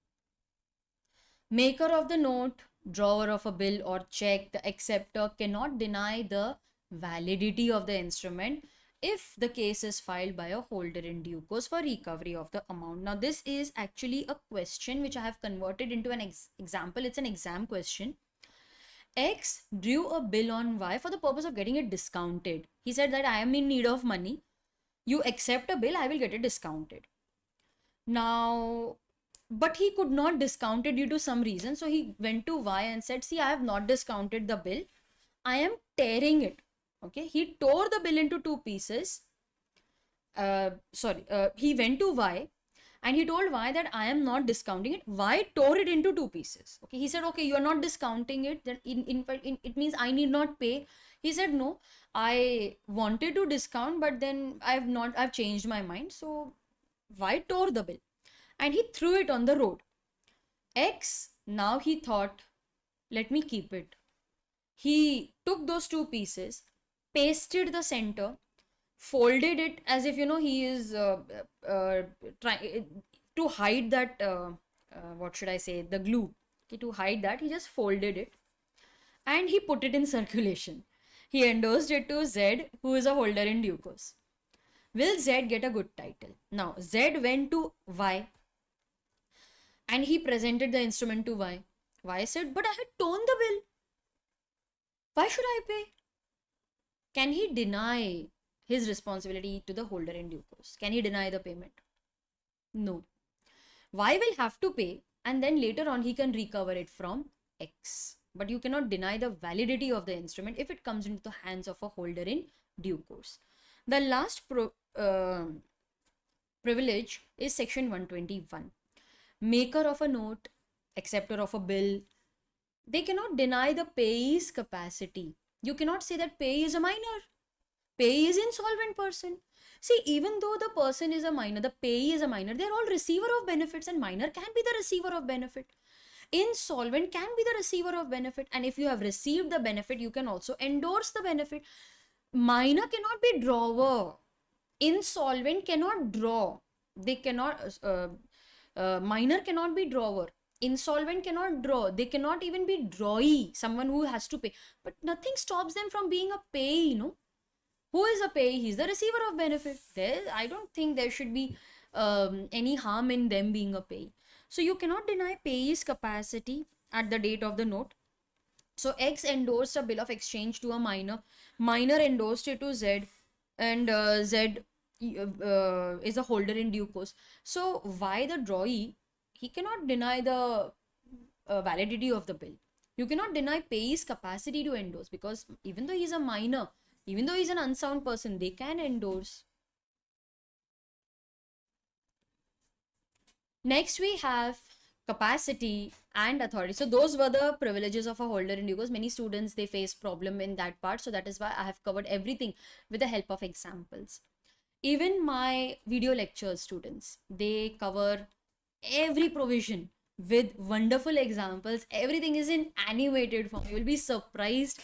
Maker of the note, drawer of a bill or check, the acceptor cannot deny the validity of the instrument if the case is filed by a holder in due course for recovery of the amount. Now, this is actually a question which I have converted into an example. It's an exam question. X drew a bill on Y for the purpose of getting it discounted. He said that I am in need of money. You accept a bill, I will get it discounted. Now, but he could not discount it due to some reason. So he went to Y and said, see, I have not discounted the bill. I am tearing it. Okay. He tore the bill into two pieces. He went to Y and he told Y that I am not discounting it. Y tore it into two pieces. Okay. He said, okay, you are not discounting it. Then in fact, it means I need not pay. He said, no, I wanted to discount, but then I've changed my mind. So Y tore the bill and he threw it on the road. X, now he thought, let me keep it. He took those two pieces, pasted the center, folded it as if he is trying to hide that what should I say, the glue. Okay, to hide that, he just folded it and he put it in circulation. He endorsed it to Z, who is a holder in due course. Will Z get a good title? Now, Z went to Y and he presented the instrument to Y. Y said, but I had torn the bill. Why should I pay? Can he deny his responsibility to the holder in due course? Can he deny the payment? No. Y will have to pay, and then later on he can recover it from X. But you cannot deny the validity of the instrument if it comes into the hands of a holder in due course. The last privilege is section 121. Maker of a note, acceptor of a bill, they cannot deny the payee's capacity. You cannot say that payee is a minor. Payee is insolvent person. See, even though the person is a minor, the payee is a minor, they are all receiver of benefits, and minor can be the receiver of benefit. Insolvent can be the receiver of benefit, and if you have received the benefit, you can also endorse the benefit. Minor cannot be drawer. Insolvent cannot draw. They cannot, minor cannot be drawer. Insolvent cannot draw. They cannot even be drawee, someone who has to pay. But nothing stops them from being a payee, you know. Who is a payee? He's the receiver of benefit. I don't think there should be any harm in them being a payee. So you cannot deny payee's capacity at the date of the note. So X endorsed a bill of exchange to a minor. Minor endorsed it to Z, and Z is a holder in due course. So why the drawee? He cannot deny the validity of the bill. You cannot deny payee's capacity to endorse, because even though he's a minor, even though he's an unsound person, they can endorse. Next, we have capacity and authority. So those were the privileges of a holder in due course. Many students, they face problem in that part. So that is why I have covered everything with the help of examples. Even my video lecture students, they cover every provision with wonderful examples. Everything is in animated form. You will be surprised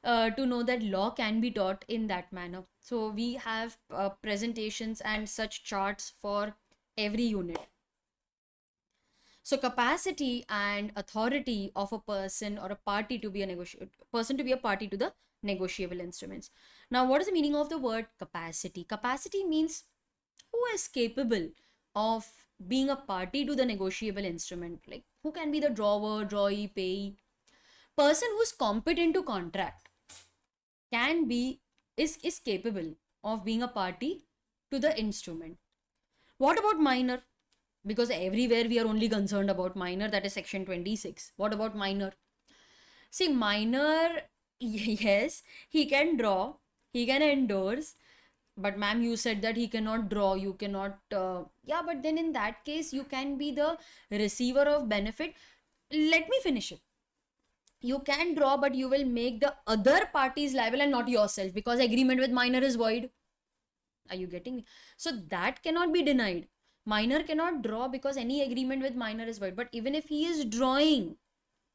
to know that law can be taught in that manner. So we have presentations and such charts for every unit. So capacity and authority of a person or a party to be a party to the negotiable instruments. Now, what is the meaning of the word capacity? Capacity means who is capable of being a party to the negotiable instrument. Like, who can be the drawer, drawee, payee? Person who is competent to contract is capable of being a party to the instrument. What about minor? Because everywhere we are only concerned about minor, that is section 26. What about minor? See, minor, yes, he can draw, he can endorse, but ma'am, you said that he cannot draw, you cannot, yeah, but then in that case, you can be the receiver of benefit. Let me finish it. You can draw, but you will make the other parties liable and not yourself, because agreement with minor is void. Are you getting me? So that cannot be denied. Minor cannot draw because any agreement with minor is void. But even if he is drawing,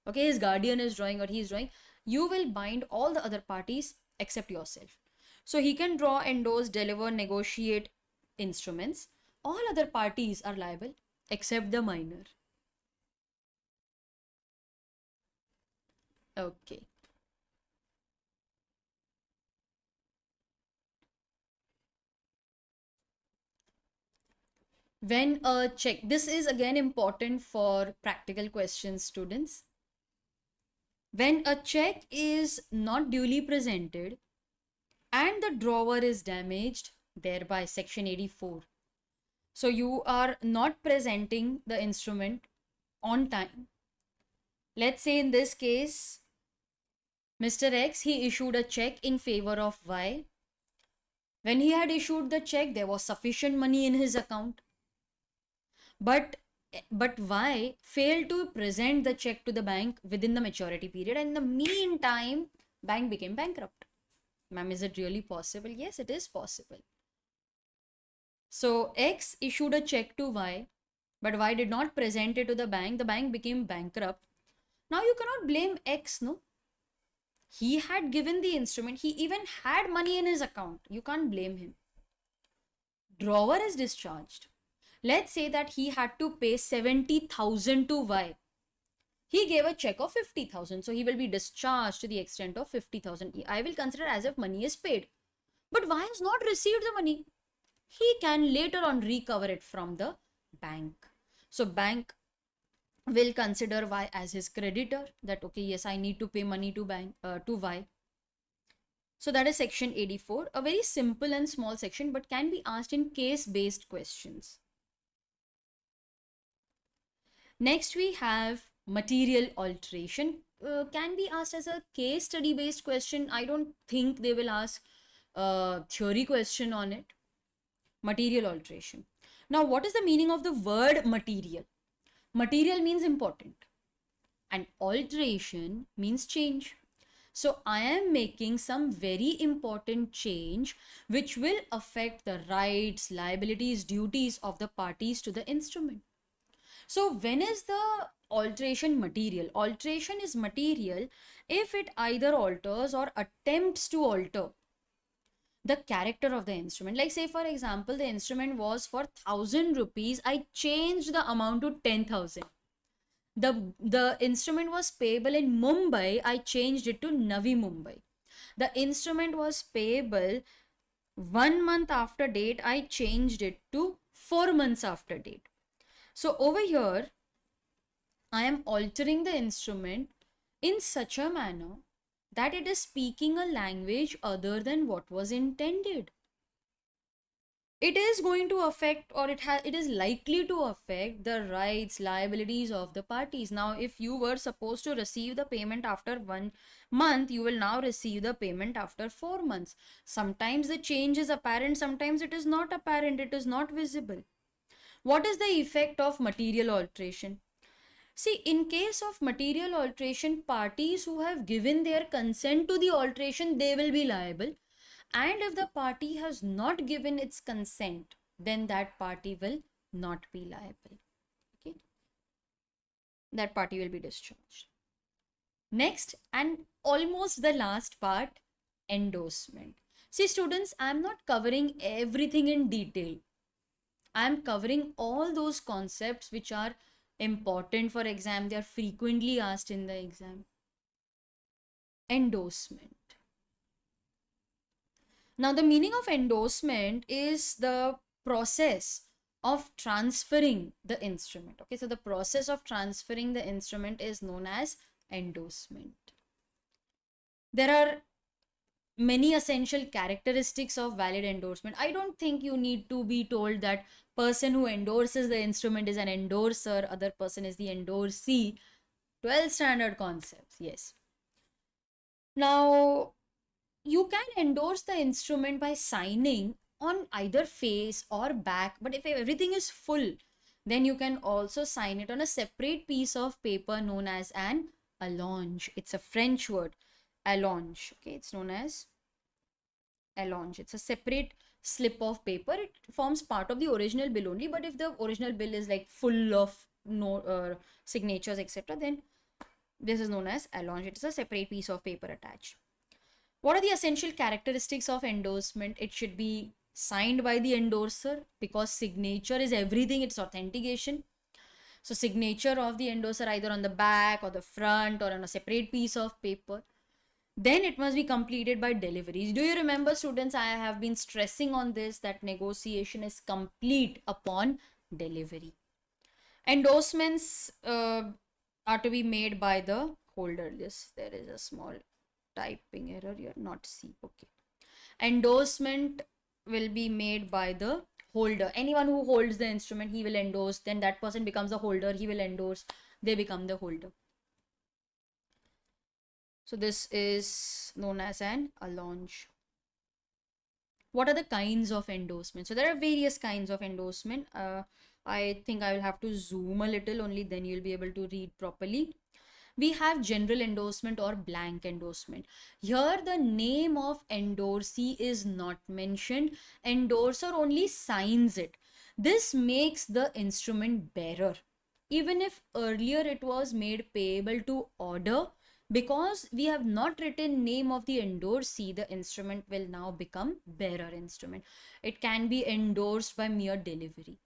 okay, his guardian is drawing or he is drawing, you will bind all the other parties except yourself. So he can draw, endorse, deliver, negotiate instruments. All other parties are liable except the minor. Okay. When a check, this is again important for practical questions, students. When a check is not duly presented and the drawer is damaged, thereby section 84. So you are not presenting the instrument on time. Let's say in this case, Mr. X, he issued a check in favor of Y. When he had issued the check, there was sufficient money in his account. But Y failed to present the check to the bank within the maturity period, and in the meantime, bank became bankrupt. Ma'am, is it really possible? Yes, it is possible. So X issued a check to Y, but Y did not present it to the bank. The bank became bankrupt. Now you cannot blame X, no? He had given the instrument. He even had money in his account. You can't blame him. Drawer is discharged. Let's say that he had to pay 70,000 to Y. He gave a check of 50,000. So he will be discharged to the extent of 50,000. I will consider as if money is paid. But Y has not received the money. He can later on recover it from the bank. So bank will consider Y as his creditor, that okay, yes, I need to pay money to bank to Y. So that is section 84, a very simple and small section, but can be asked in case based questions. Next we have material alteration, can be asked as a case study based question. I don't think they will ask a theory question on it. Material alteration. Now what is the meaning of the word material? Material means important and alteration means change. So I am making some very important change which will affect the rights, liabilities, duties of the parties to the instrument. So when is the alteration material? Alteration is material if it either alters or attempts to alter the character of the instrument. Like say for example, the instrument was for 1000 rupees, I changed the amount to 10,000. The instrument was payable in Mumbai, I changed it to Navi Mumbai. The instrument was payable 1 month after date, I changed it to 4 months after date. So over here I am altering the instrument in such a manner that it is speaking a language other than what was intended. It is going to affect, or it is likely to affect the rights, liabilities of the parties. Now if you were supposed to receive the payment after 1 month, you will now receive the payment after 4 months. Sometimes the change is apparent, sometimes it is not apparent, it is not visible. What is the effect of material alteration? See, in case of material alteration, parties who have given their consent to the alteration, they will be liable. And if the party has not given its consent, then that party will not be liable. Okay. That party will be discharged. Next, and almost the last part, endorsement. See, students, I'm not covering everything in detail. I'm covering all those concepts which are important for exam. They are frequently asked in the exam. Endorsement. Now, the meaning of endorsement is the process of transferring the instrument. Okay, so the process of transferring the instrument is known as endorsement. There are many essential characteristics of valid endorsement. I don't think you need to be told that person who endorses the instrument is an endorser, other person is the endorsee. 12 standard concepts, yes. Now, you can endorse the instrument by signing on either face or back, but if everything is full, then you can also sign it on a separate piece of paper known as an allonge. It's a French word, allonge. Okay, it's known as allonge. It's a separate slip of paper. It forms part of the original bill only, but if the original bill is like full of signatures, etc., then this is known as allonge. It is a separate piece of paper attached. What are the essential characteristics of endorsement? It should be signed by the endorser, because signature is everything, it's authentication. So signature of the endorser either on the back or the front or on a separate piece of paper. Then it must be completed by deliveries. Do you remember, students, I have been stressing on this, that negotiation is complete upon delivery. Endorsements are to be made by the holder. Yes, there is a small typing error here, not C. Okay. Endorsement will be made by the holder. Anyone who holds the instrument, he will endorse. Then that person becomes the holder. He will endorse. They become the holder. So this is known as an allonge. What are the kinds of endorsement? So there are various kinds of endorsement. I think I will have to zoom a little, only then you'll be able to read properly. We have general endorsement or blank endorsement. Here the name of endorsee is not mentioned. Endorser only signs it. This makes the instrument bearer. Even if earlier it was made payable to order, because we have not written name of the endorsee, the instrument will now become bearer instrument. It can be endorsed by mere delivery.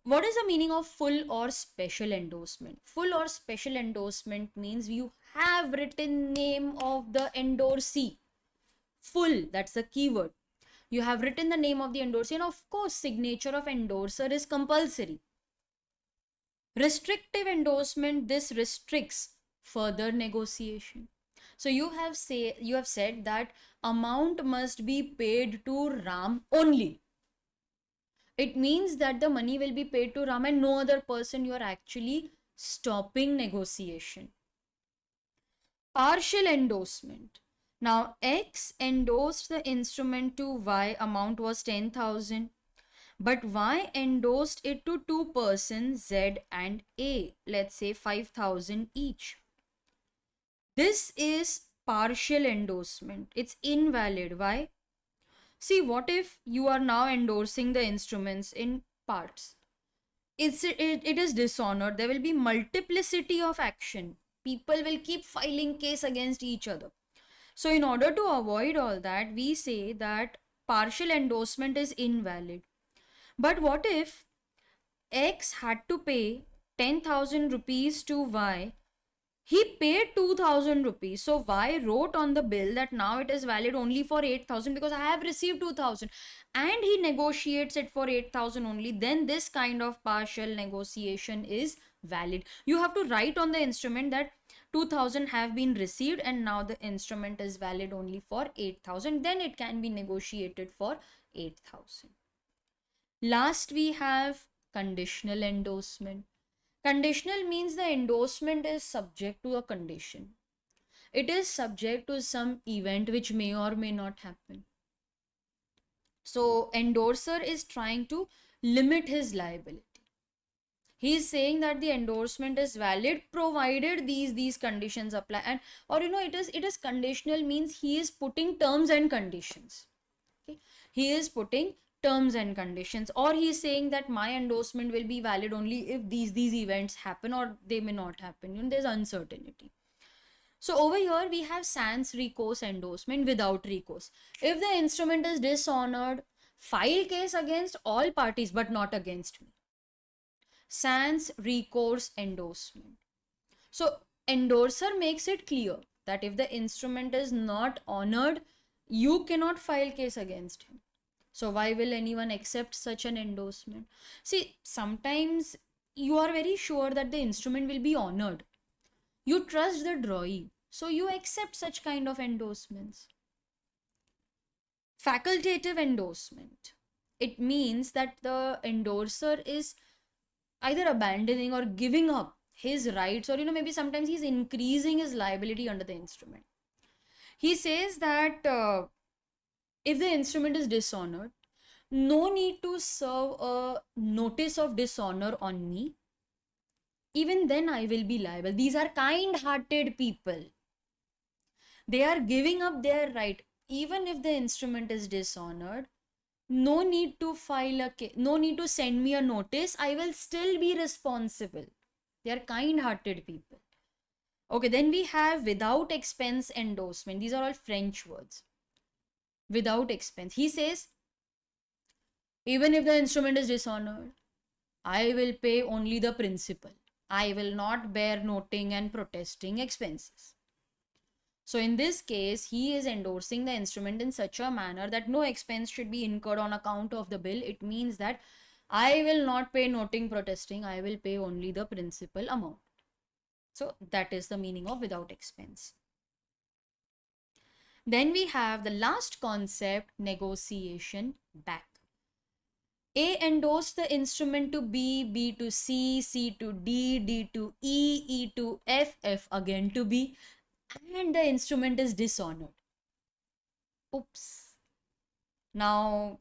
What is the meaning of full or special endorsement? Full or special endorsement means you have written name of the endorsee. Full, that's the keyword. You have written the name of the endorsee, and of course signature of endorser is compulsory. Restrictive endorsement, this restricts further negotiation. So you have said that amount must be paid to Ram only. It means that the money will be paid to Ram and no other person. You are actually stopping negotiation. Partial endorsement. Now X endorsed the instrument to Y, amount was 10,000, but Y endorsed it to two persons Z and A, let's say 5,000 each. This is partial endorsement. It's invalid. Why? See, what if you are now endorsing the instruments in parts? It is dishonored. There will be multiplicity of action. People will keep filing case against each other. So in order to avoid all that, we say that partial endorsement is invalid. But what if X had to pay 10,000 rupees to Y? He paid 2,000 rupees. So Y wrote on the bill that now it is valid only for 8,000 because I have received 2,000, and he negotiates it for 8,000 only. Then this kind of partial negotiation is valid. You have to write on the instrument that 2,000 have been received and now the instrument is valid only for 8,000. Then it can be negotiated for 8,000. Last, we have conditional endorsement. Conditional means the endorsement is subject to a condition. It is subject to some event which may or may not happen. So, endorser is trying to limit his liability. He is saying that the endorsement is valid provided these conditions apply. And or it is conditional means he is putting terms and conditions. Okay, he is putting terms and conditions, or he is saying that my endorsement will be valid only if these events happen or they may not happen. There's uncertainty. So over here we have sans recourse endorsement, without recourse. If the instrument is dishonored, file case against all parties but not against me. Sans recourse endorsement. So endorser makes it clear that if the instrument is not honored, you cannot file case against him. So why will anyone accept such an endorsement? See, sometimes you are very sure that the instrument will be honored. You trust the drawee, so you accept such kind of endorsements. Facultative endorsement. It means that the endorser is either abandoning or giving up his rights, or maybe sometimes he's increasing his liability under the instrument. He says that if the instrument is dishonored, no need to serve a notice of dishonor on me. Even then I will be liable. These are kind-hearted people. They are giving up their right. Even if the instrument is dishonored, no need to file a case, no need to send me a notice. I will still be responsible. They are kind-hearted people. Okay, then we have without expense endorsement. These are all French words. Without expense. He says, even if the instrument is dishonored, I will pay only the principal. I will not bear noting and protesting expenses. So in this case, he is endorsing the instrument in such a manner that no expense should be incurred on account of the bill. It means that I will not pay noting protesting. I will pay only the principal amount. So that is the meaning of without expense. Then we have the last concept, negotiation back. A endorsed the instrument to B, B to C, C to D, D to E, E to F, F again to B, and the instrument is dishonored. Oops. Now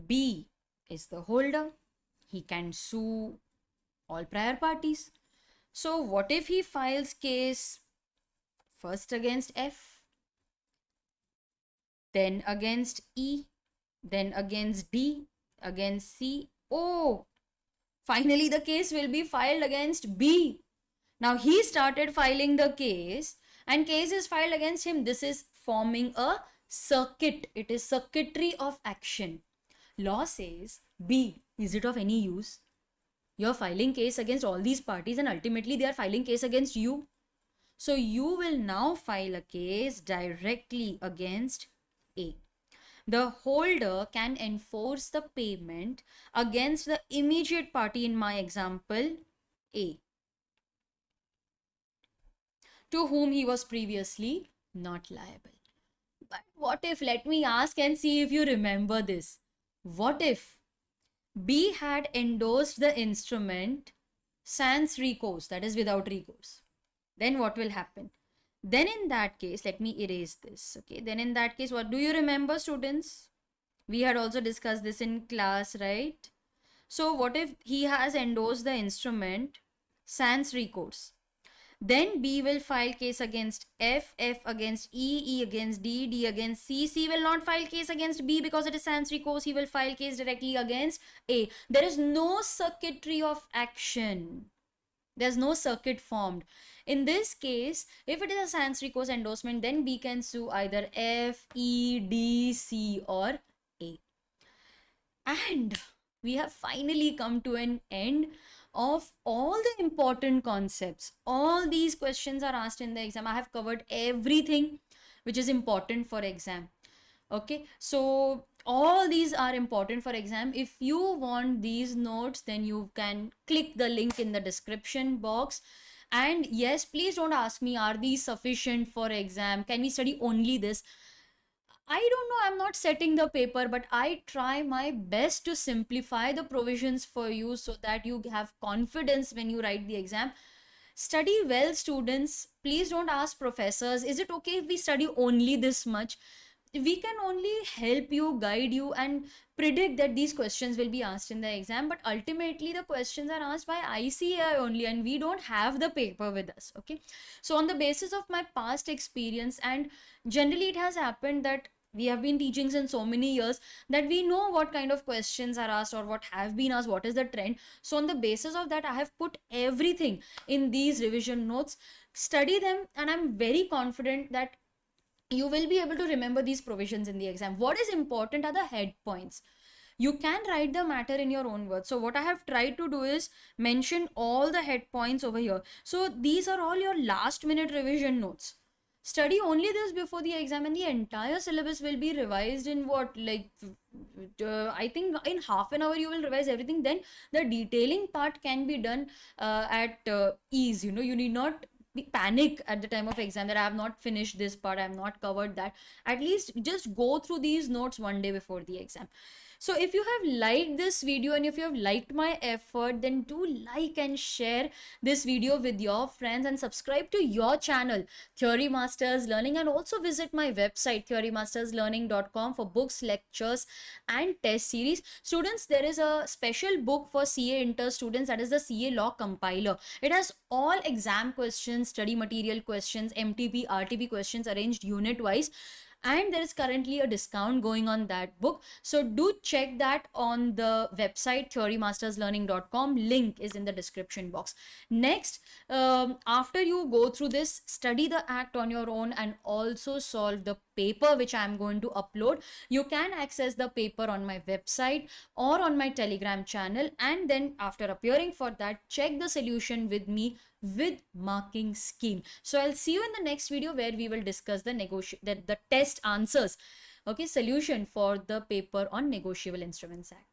B is the holder. He can sue all prior parties. So what if he files case first against F, then against E, then against D, against C? Oh, finally the case will be filed against B. Now he started filing the case and case is filed against him. This is forming a circuit. It is circuitry of action. Law says, B, is it of any use? You're filing case against all these parties and ultimately they are filing case against you. So you will now file a case directly against A. The holder can enforce the payment against the immediate party. In my example, A, to whom he was previously not liable. But what if, let me ask and see if you remember this. What if B had endorsed the instrument sans recourse, that is without recourse? Then what will happen? Then in that case, let me erase this. Okay, then in that case, what do you remember, students? We had also discussed this in class, right? So what if he has endorsed the instrument sans recourse? Then B will file case against F, F against E, E against D, D against C. C will not file case against B because it is sans recourse. He will file case directly against A. There is no circuitry of action. There's no circuit formed. In this case, if it is a sans recourse endorsement, then B can sue either F, E, D, C, or A. And we have finally come to an end of all the important concepts. All these questions are asked in the exam. I have covered everything which is important for exam. Okay, so all these are important for exam. If you want these notes, then you can click the link in the description box. And yes, please don't ask me, are these sufficient for exam? Can we study only this? I don't know, I'm not setting the paper, but I try my best to simplify the provisions for you so that you have confidence when you write the exam. Study well, students. Please don't ask professors, is it okay if we study only this much? We can only help you, guide you, and predict that these questions will be asked in the exam. But ultimately, the questions are asked by ICAI only, and we don't have the paper with us. Okay. So, on the basis of my past experience, and generally, it has happened that we have been teaching since so many years that we know what kind of questions are asked or what have been asked, what is the trend. So on the basis of that, I have put everything in these revision notes. Study them, and I'm very confident that you will be able to remember these provisions in the exam. What is important are the head points. You can write the matter in your own words. So what I have tried to do is mention all the head points over here. So these are all your last minute revision notes. Study only this before the exam, and the entire syllabus will be revised in what, like, I think in half an hour you will revise everything. Then the detailing part can be done at ease. You know, you need not panic at the time of exam that I have not finished this part, I have not covered that. At least just go through these notes one day before the exam. So if you have liked this video and if you have liked my effort, then do like and share this video with your friends and subscribe to your channel, Theory Masters Learning, and also visit my website theorymasterslearning.com for books, lectures, and test series. Students, there is a special book for CA Inter students, that is the CA Law Compiler. It has all exam questions, study material questions, MTP, RTP questions arranged unit wise, and there is currently a discount going on that book. So do check that on the website theorymasterslearning.com. Link is in the description box. Next, after you go through this, study the act on your own and also solve the paper which I am going to upload. You can access the paper on my website or on my Telegram channel, and then after appearing for that, check the solution with me with marking scheme. So I'll see you in the next video where we will discuss the test answers. Okay, solution for the paper on Negotiable Instruments Act.